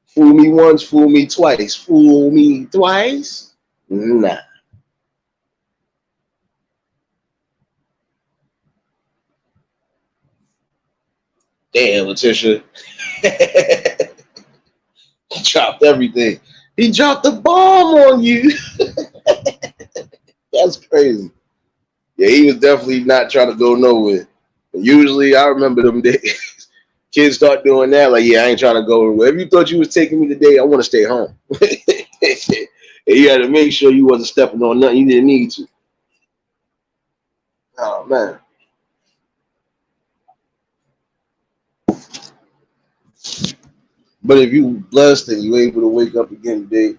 A: Fool me once, fool me twice, fool me twice. Nah, damn, Letitia. He dropped everything. He dropped the bomb on you. That's crazy. Yeah, he was definitely not trying to go nowhere. Usually, I remember them days. Kids start doing that, like, yeah, I ain't trying to go anywhere. If you thought you was taking me today, I want to stay home. And you had to make sure you wasn't stepping on nothing you didn't need to. Oh man. But if you blessed and you able to wake up again today,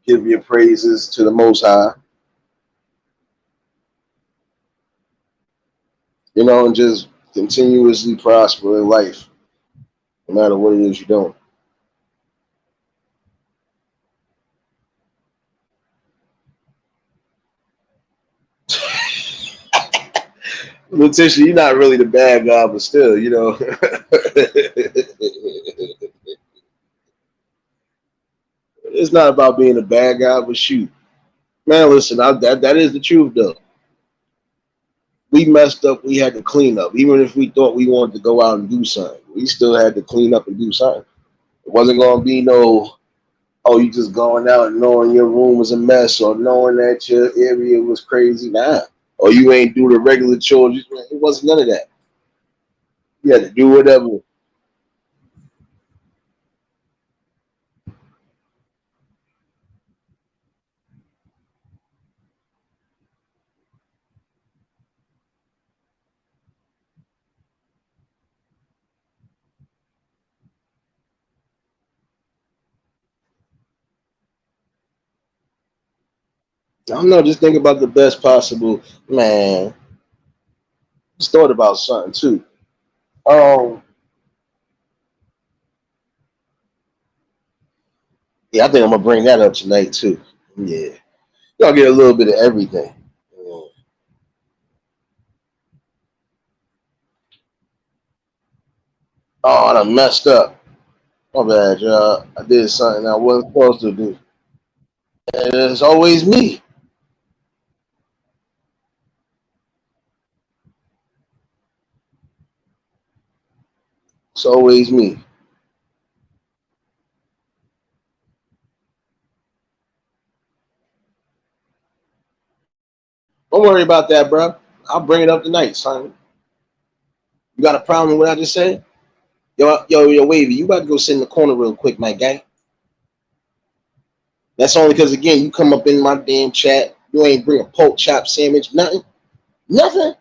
A: give your praises to the Most High, and just continuously prosper in life, no matter what it is you're doing. Letitia, you're not really the bad guy, but still, it's not about being a bad guy, but shoot, man, listen, that is the truth though. We messed up. We had to clean up, even if we thought we wanted to go out and do something. We still had to clean up and do something. It wasn't gonna be no, oh, you just going out and knowing your room was a mess or knowing that your area was crazy. Nah. Or you ain't do the regular chores. It wasn't none of that. You had to do whatever. I don't know. Just think about the best possible, man. Just thought about something too. Um, yeah, I think I'm gonna bring that up tonight too. Yeah, y'all get a little bit of everything. Yeah. Oh, I done messed up. My bad, y'all. I did something I wasn't supposed to do. And it's always me. It's always me. Don't worry about that, bro. I'll bring it up tonight, son. You got a problem with what I just said? Yo, Wavy, you about to go sit in the corner real quick, my guy. That's only because, again, you come up in my damn chat. You ain't bring a pork chop sandwich, nothing. Nothing.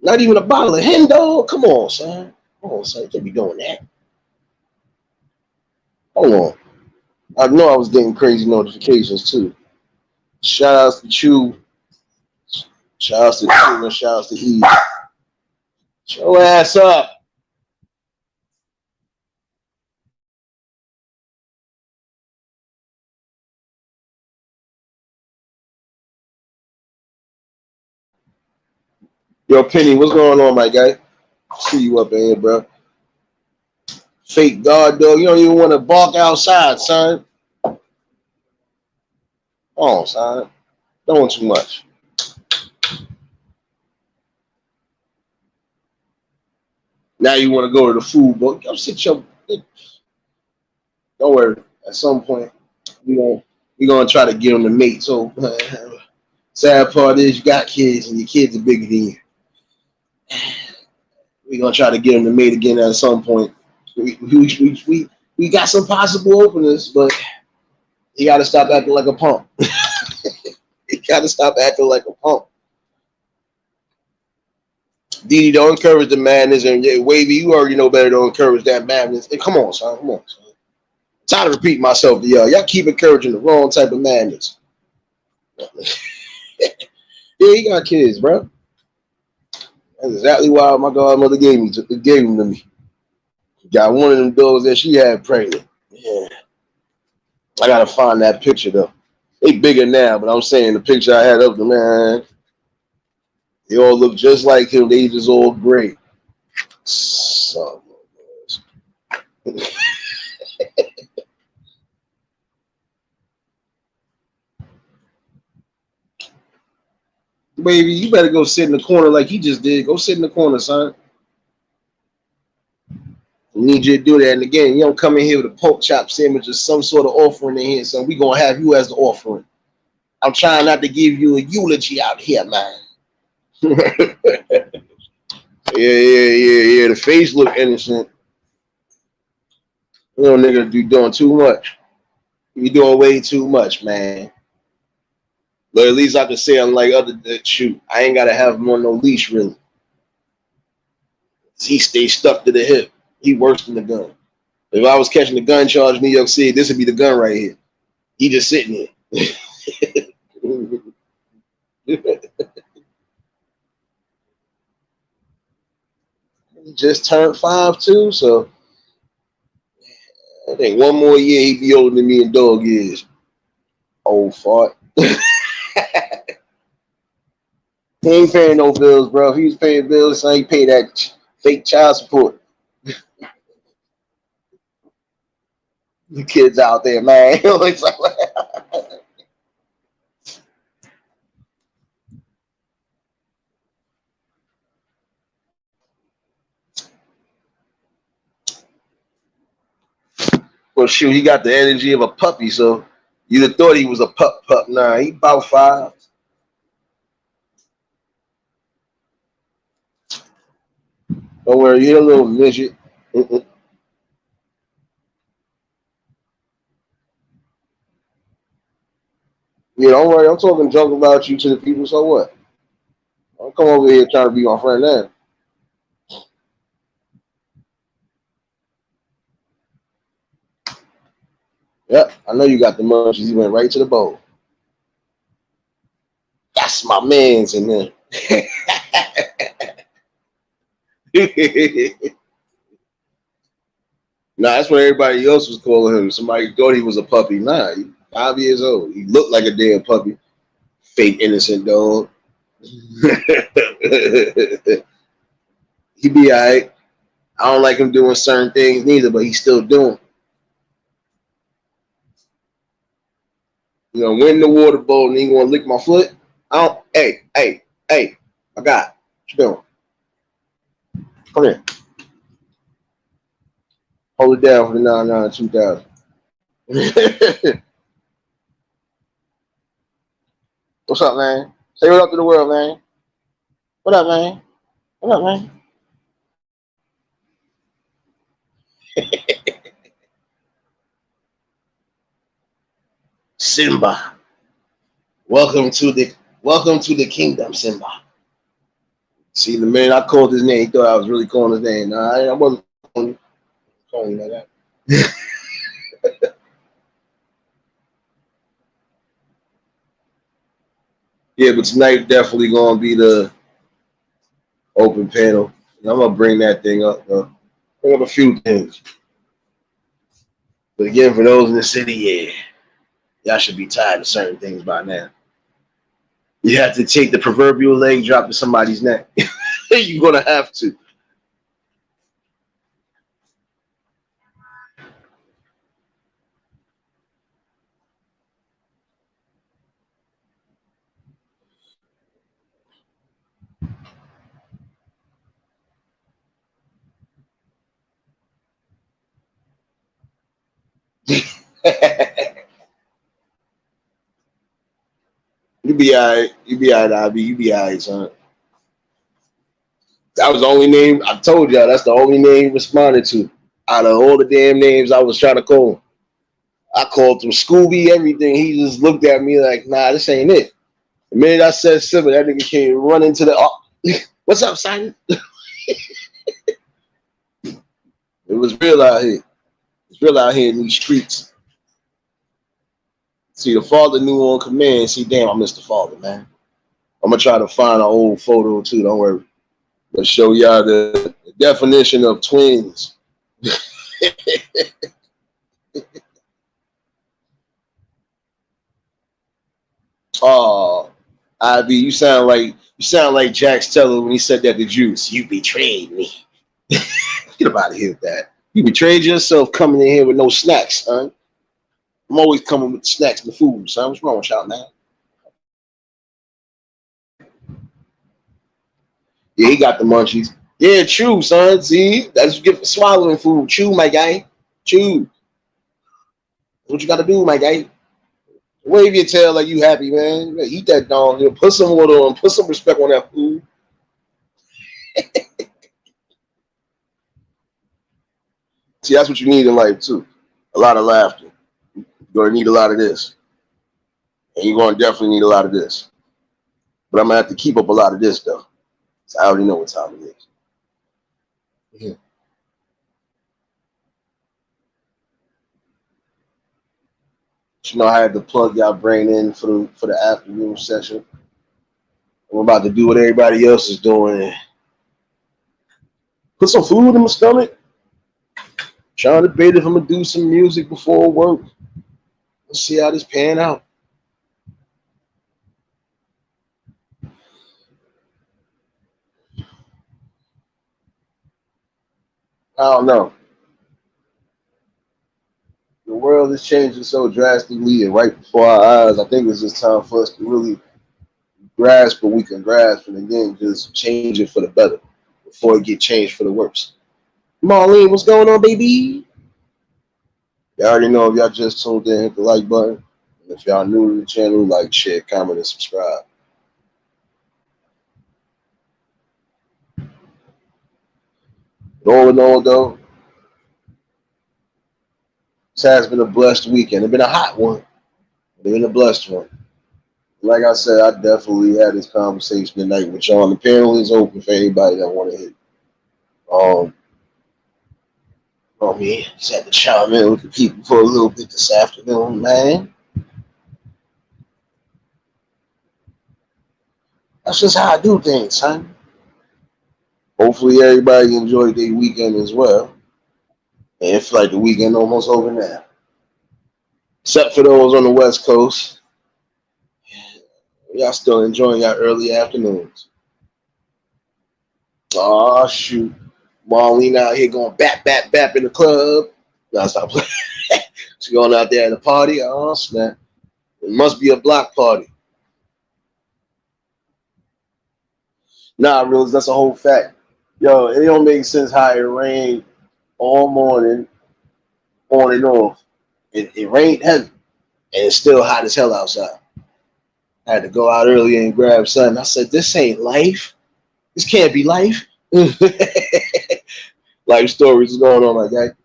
A: Not even a bottle of hen dog. Come on, son. Come on, son. You can't be doing that. Hold on. I know I was getting crazy notifications, too. Shout outs to Chew. Shout outs to Chew and shout outs to Eve. Show ass up. Yo, Penny, what's going on, my guy? See you up in here, bro. Fake guard dog. You don't even want to bark outside, son. Oh, son. Doing too much. Now you want to go to the food book. Go sit your. Don't worry. At some point, we gonna try to get them to mate. So sad part is you got kids and your kids are bigger than you. We gonna try to get them to mate again at some point. We got some possible openers, but you got to stop acting like a pump. You got to stop acting like a pump. Didi, don't encourage the madness, and Wavy, you already know better. Don't encourage that madness. Hey, come on, son. Come on, son. Tired of repeating myself to y'all. Y'all keep encouraging the wrong type of madness. Yeah, he got kids, bro. That's exactly why my godmother gave him to me. Got one of them dogs that she had pregnant. Yeah, I gotta find that picture though. They bigger now, but I'm saying the picture I had of them, man, they all look just like him. They just all gray. So, baby, you better go sit in the corner like he just did. Go sit in the corner, son. I need you to do that. And again, you don't come in here with a pork chop sandwich or some sort of offering in here, son. We gonna have you as the offering. I'm trying not to give you a eulogy out here, man. Yeah. The face look innocent. Little nigga be doing too much. You doing way too much, man. But at least I can say unlike other shoot, I ain't gotta have him on no leash really. He stays stuck to the hip. He worse than the gun. If I was catching the gun charge in New York City, this would be the gun right here. He just sitting here. He just turned 5 too, so I think one more year he'd be older than me and dog is. Old fart. He ain't paying no bills, bro. If he was paying bills, so he pay that fake child support. The kids out there, man. Well, shoot, he got the energy of a puppy, so you'd have thought he was a pup. Nah, he about 5. Don't worry, you're a little midget. Mm-mm. Yeah, don't worry. I'm talking junk about you to the people, so what? Don't come over here trying to be my friend now. Yep, I know you got the munchies. He went right to the bowl. That's my man's in there. Nah, that's what everybody else was calling him. Somebody thought he was a puppy. Nah, he 5 years old. He looked like a damn puppy. Fake innocent dog. He be alright. I don't like him doing certain things neither, but he's still doing. You know, win the water bowl and he gonna lick my foot. I don't. Hey, I got it. What you doing? Come here. Hold it down for the 99 2000. What's up, man? Say what up to the world, man. What up, man? What up, man? Simba. Welcome to the kingdom, Simba. See, the minute I called his name, he thought I was really calling his name. Nah, I wasn't calling you like that. Yeah, but tonight definitely gonna be the open panel. And I'm gonna bring that thing up, though. Bring up a few things. But again, for those in the city, yeah, y'all should be tired of certain things by now. You have to take the proverbial leg drop to somebody's neck. You're gonna have to. You be alright. You be alright, Abby. You be alright, son. That was the only name I told y'all. That's the only name he responded to out of all the damn names I was trying to call him. I called him Scooby, everything. He just looked at me like, nah, this ain't it. The minute I said Simba, that nigga came running to the. What's up, Simon? It was real out here. It's real out here in these streets. See, the father knew on command. See, damn, I missed the father, man. I'm gonna try to find an old photo too. Don't worry. Let's show y'all the definition of twins. Oh, Ivy, you sound like Jax Teller when he said that to Juice. You betrayed me. Get up out of here with that. You betrayed yourself coming in here with no snacks, son. I'm always coming with snacks and food, son. What's wrong with y'all, man? Yeah, he got the munchies. Yeah, chew, son. See, that's what you get for swallowing food. Chew, my guy. Chew. What you got to do, my guy? Wave your tail like you happy, man. You eat that dog. You know, put some water on. Put some respect on that food. See, that's what you need in life too. A lot of laughter. You're gonna need a lot of this, and you're gonna definitely need a lot of this. But I'm gonna have to keep up a lot of this though. So I already know what time it is. Yeah. You know, I had to plug y'all brain in for the afternoon session. I'm about to do what everybody else is doing. Put some food in my stomach. Trying to debate if I'm gonna do some music before work. Let's see how this pan out. I don't know. The world is changing so drastically and right before our eyes. I think it's just time for us to really grasp what we can grasp and again just change it for the better before it get changed for the worse. Marlene, what's going on, baby? Y'all already know if y'all just tuned in, hit the like button. And if y'all new to the channel, like, share, comment, and subscribe. But all in all, though, this has been a blessed weekend. It's been a hot one. It's been a blessed one. Like I said, I definitely had this conversation tonight with y'all. The panel is open for anybody that want to hit. I mean, just had to chime in with the people for a little bit this afternoon, man. That's just how I do things, son. Hopefully everybody enjoyed their weekend as well. And it's like the weekend almost over now. Except for those on the West Coast. Y'all still enjoying your early afternoons. Oh shoot. Marlene out here going bap in the club. Nah, stop playing. She going out there at the party. Oh snap. It must be a block party. Nah, Reels, that's a whole fact. Yo, it don't make sense how it rained all morning, on and off. It rained heavy, and it's still hot as hell outside. I had to go out early and grab something. I said, this ain't life. This can't be life. Life stories is going on like that.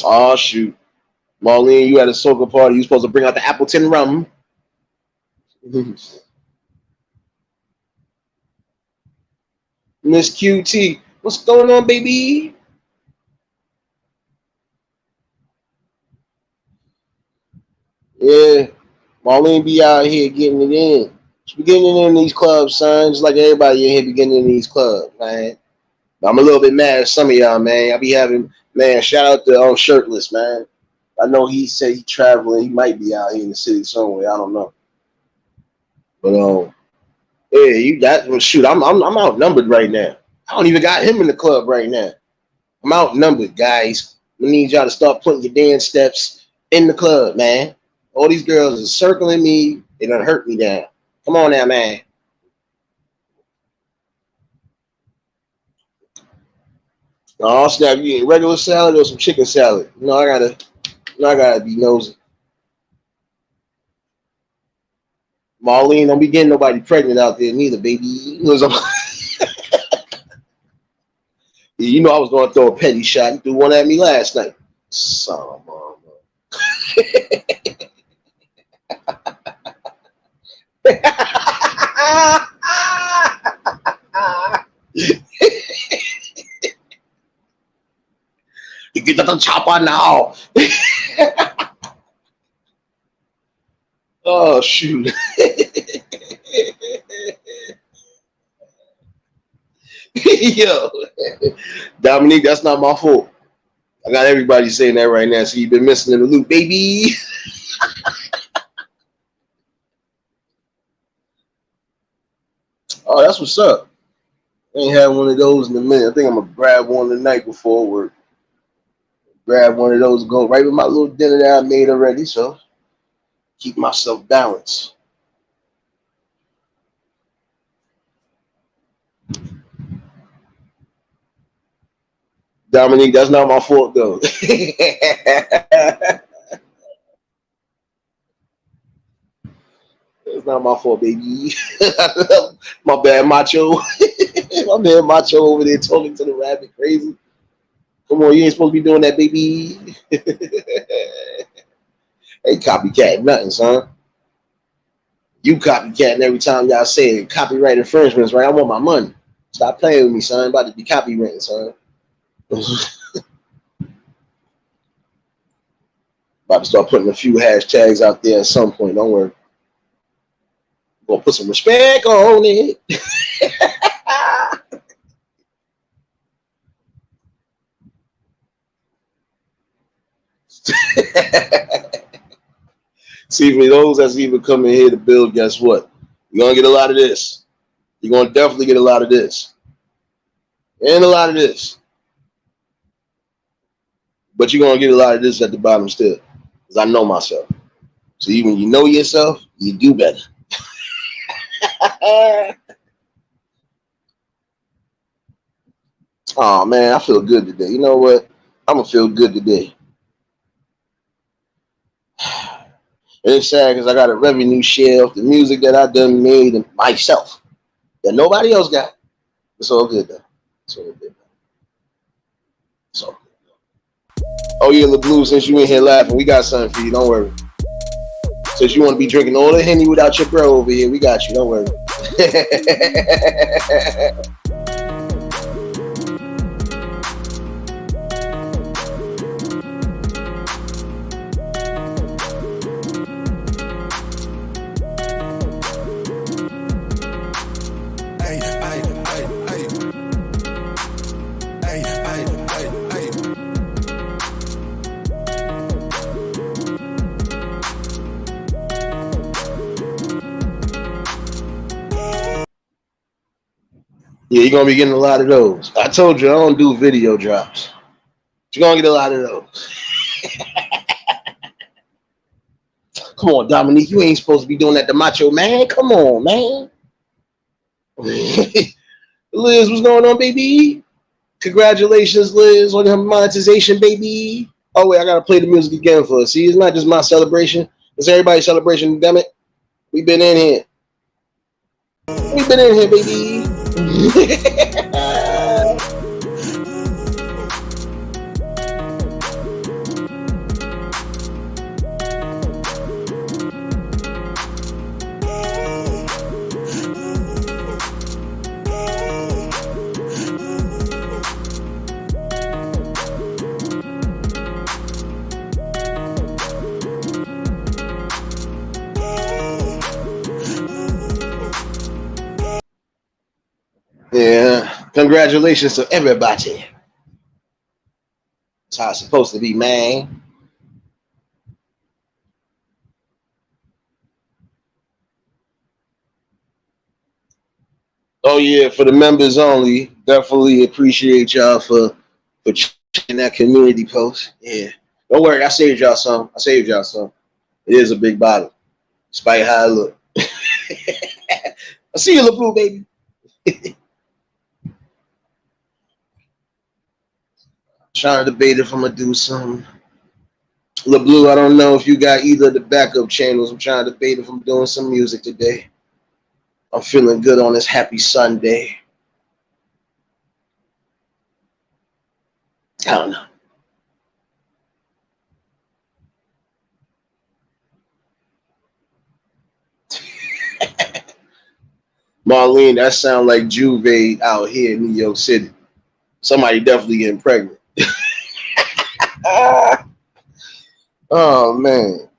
A: Oh, shoot. Marlene, you had a soca party. You supposed to bring out the Appleton rum. Miss QT, what's going on, baby? Yeah, Marlene be out here getting it in. She be getting it in these clubs, son. Just like everybody in here be getting in these clubs, man. But I'm a little bit mad at some of y'all, man. I be having, man, shout out to Shirtless, man. I know he said he traveling. He might be out here in the city somewhere. I don't know. But yeah, you got well, shoot. I'm outnumbered right now. I don't even got him in the club right now. I'm outnumbered, guys. We need y'all to start putting your dance steps in the club, man. All these girls are circling me. They done hurt me down. Come on now, man. Oh snap! You eating regular salad or some chicken salad? I gotta be nosy. Marlene, don't be getting nobody pregnant out there neither, baby. You know I was going to throw a petty shot. You threw one at me last night. Son of a mama. You get the chopper now. Oh shoot. Yo, Dominique, that's not my fault. I got everybody saying that right now, so you've been missing in the loop, baby. Oh, that's what's up. I ain't had one of those in a minute. I think I'm gonna grab one tonight before work. Grab one of those, go right with my little dinner that I made already, so keep myself balanced. Dominique, that's not my fault though. It's not my fault, baby. My bad, Macho. My man, Macho over there talking to the rabbit crazy. Come on, you ain't supposed to be doing that, baby. Hey, copycat, nothing, son. You copycatting every time y'all say it. Copyright infringements, right? I want my money. Stop playing with me, son. I'm about to be copywritten, son. About to start putting a few hashtags out there at some point. Don't worry. Gonna put some respect on it. See, for those that's even coming here to build, guess what? You're gonna get a lot of this. You're gonna definitely get a lot of this. And a lot of this. But you're gonna get a lot of this at the bottom still. Because I know myself. So even when you know yourself, you do better. Oh man, I feel good today. You know what? I'm gonna feel good today. And it's sad because I got a revenue share of the music that I done made myself that nobody else got. It's all good though. It's all good. It's all good. Oh yeah, LeBlue, since you in here laughing, we got something for you. Don't worry. Since you want to be drinking all the Henny without your bro over here, we got you. Don't worry. Yeah, you're gonna be getting a lot of those. I told you I don't do video drops. You're gonna get a lot of those. Come on, Dominique, you ain't supposed to be doing that to Macho Man. Come on, man. Liz, what's going on, baby? Congratulations, Liz, on your monetization, baby. Oh wait, I gotta play the music again for us. See, it's not just my celebration; it's everybody's celebration. Damn it, we've been in here. We've been in here, baby. Yeah, congratulations to everybody. That's how it's supposed to be, man. Oh yeah, for the members only. Definitely appreciate y'all for checking that community post. Yeah, don't worry, I saved y'all some. I saved y'all some. It is a big bottle, despite how it look. I see you, LeBlue, baby. Trying to debate if I'm gonna do some LeBlue. I don't know if you got either of the backup channels. I'm trying to debate if I'm doing some music today. I'm feeling good on this happy Sunday. I don't know. Marlene, that sound like Juve out here in New York City. Somebody definitely getting pregnant. Oh man.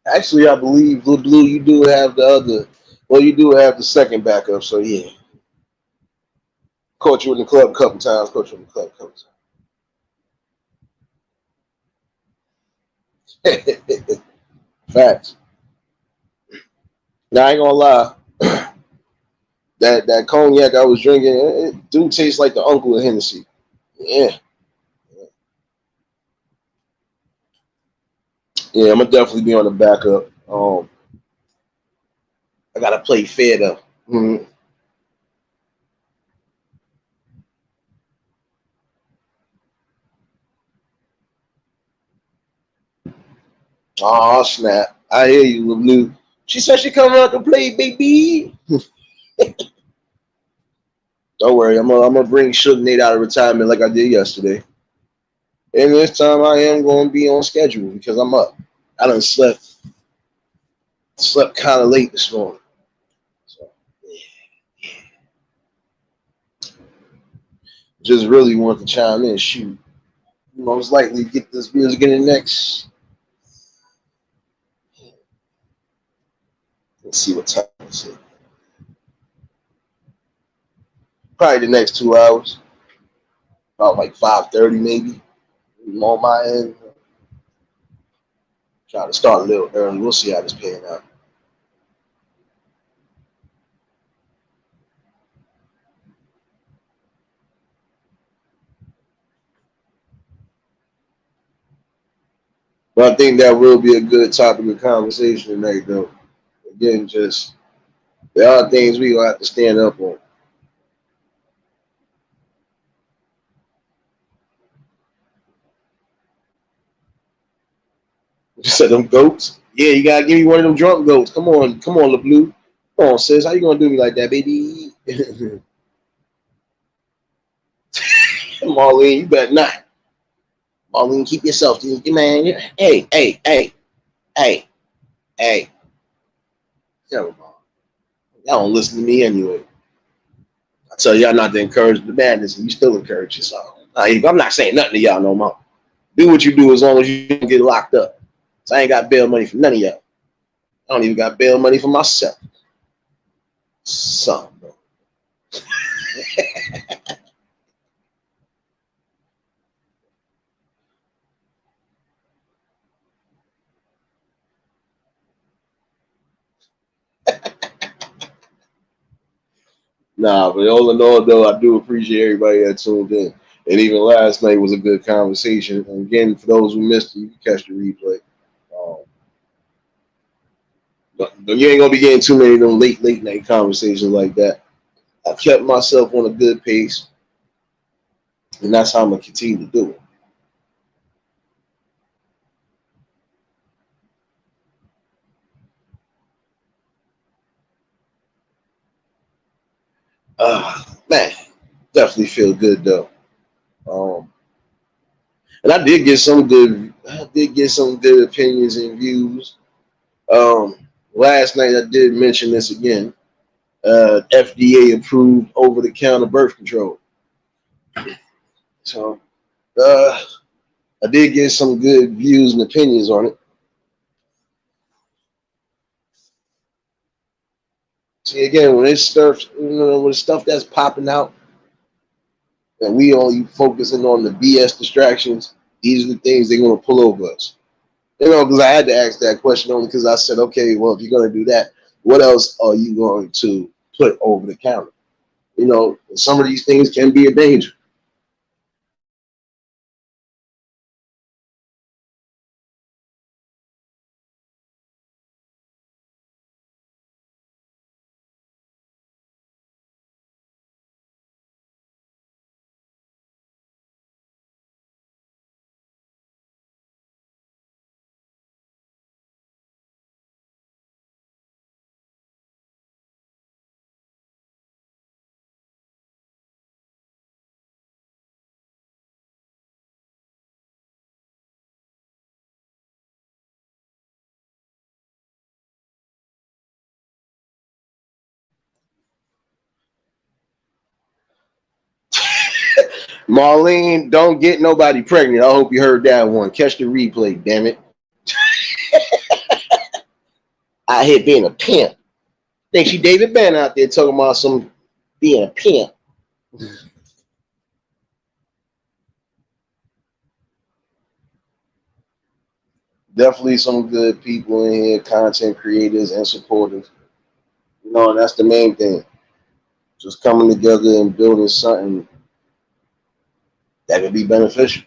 A: Actually, I believe Blue, you do have the other. Well, you do have the second backup. So yeah, caught you in the club a couple times. Caught you in the club a couple times. Facts. Now I ain't gonna lie. That cognac I was drinking, it do taste like the uncle of Hennessy. Yeah, yeah. I'm gonna definitely be on the backup. I gotta play fair though. Mm-hmm. Oh snap! I hear you, Blue. She said she coming out to play, baby. Don't worry, I'm gonna bring Suge Nate out of retirement like I did yesterday. And this time I am gonna be on schedule because I'm up. I done slept kind of late this morning. So just really want to chime in. Shoot, most likely get this music in the next. Let's see what time is it. Probably the next 2 hours. About like 5:30 maybe. On my end. Try to start a little early. We'll see how this paying out. But I think that will be a good topic of conversation tonight, though. Again, just there are things we gonna have to stand up on. You said them goats. Yeah, you gotta give me one of them drunk goats. Come on, LeBlue. Come on, sis. How you gonna do me like that, baby? Marlene, you better not. Marlene, keep yourself to you, man. Hey, hey. Never mind. Y'all don't listen to me anyway. I tell y'all not to encourage the madness, and you still encourage yourself. I'm not saying nothing to y'all no more. Do what you do as long as you don't get locked up. So I ain't got bail money for none of y'all. I don't even got bail money for myself. Son, bro. Nah, but all in all, though, I do appreciate everybody that tuned in. And even last night was a good conversation. And again, for those who missed it, you can catch the replay. Um, but you ain't gonna be getting too many of them late night conversations like that. I kept myself on a good pace, and that's how I'm gonna continue to do it. Man, definitely feel good though. Um, and I did get some good opinions and views. Um, Last night I did mention this again. FDA approved over the counter birth control. So uh, I did get some good views and opinions on it. See again, when it's stuff, when it's stuff that's popping out, and we only focusing on the BS distractions, these are the things they're gonna pull over us. Because I had to ask that question only because I said, okay, well, if you're gonna do that, what else are you going to put over the counter? Some of these things can be a danger. Marlene, don't get nobody pregnant. I hope you heard that one. Catch the replay, damn it. I hate being a pimp. Think she David Banner out there talking about some being a pimp. Definitely some good people in here, content creators and supporters. That's the main thing. Just coming together and building something that could be beneficial.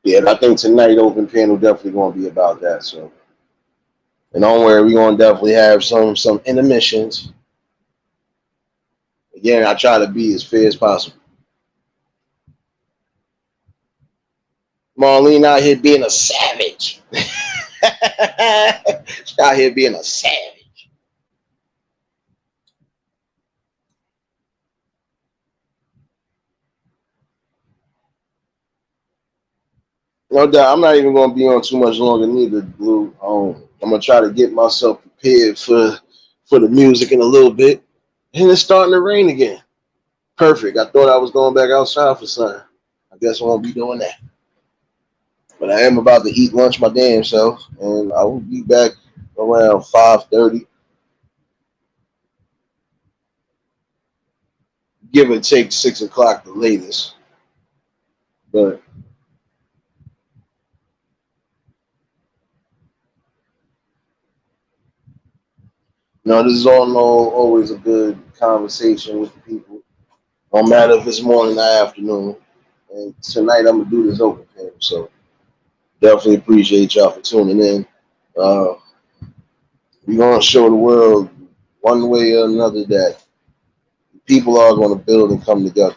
A: Yeah, and I think tonight open panel definitely going to be about that. So, and don't worry, we're going to definitely have some intermissions. Again, I try to be as fair as possible. Marlene out here being a savage. She's out here being a savage. No doubt. I'm not even going to be on too much longer neither, Blue. I'm going to try to get myself prepared for the music in a little bit. And it's starting to rain again. Perfect. I thought I was going back outside for something. I guess I won't be doing that. But I am about to eat lunch my damn self, and I will be back around 5:30, give or take 6 o'clock the latest. But this is always a good conversation with the people. No matter if it's morning or afternoon. And tonight I'm gonna do this open panel, so definitely appreciate y'all for tuning in. Uh, we're gonna show the world one way or another that people are gonna build and come together.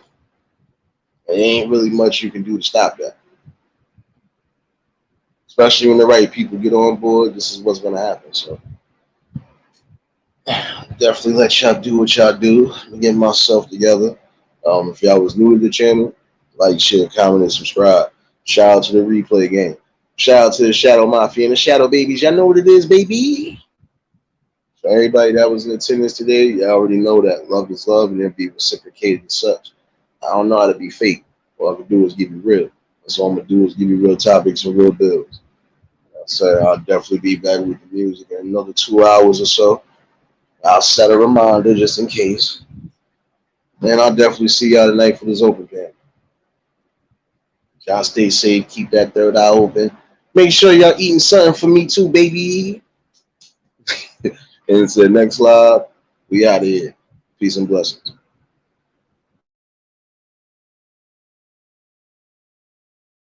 A: There ain't really much you can do to stop that. Especially when the right people get on board, this is what's gonna happen. So definitely let y'all do what y'all do. Get myself together. If y'all was new to the channel, like, share, comment, and subscribe. Shout out to the replay game. Shout out to the Shadow Mafia and the Shadow Babies. Y'all know what it is, baby. So everybody that was in attendance today, you already know that love is love and it'll be reciprocated and such. I don't know how to be fake. All I can do is give you real. That's all I'm gonna do is give you real topics and real bills. So I'll definitely be back with the music in another 2 hours or so. I'll set a reminder just in case. And I'll definitely see y'all tonight for this open game. Y'all stay safe, keep that third eye open. Make sure y'all eating something for me too, baby. And it's the next live. We out of here. Peace and blessings.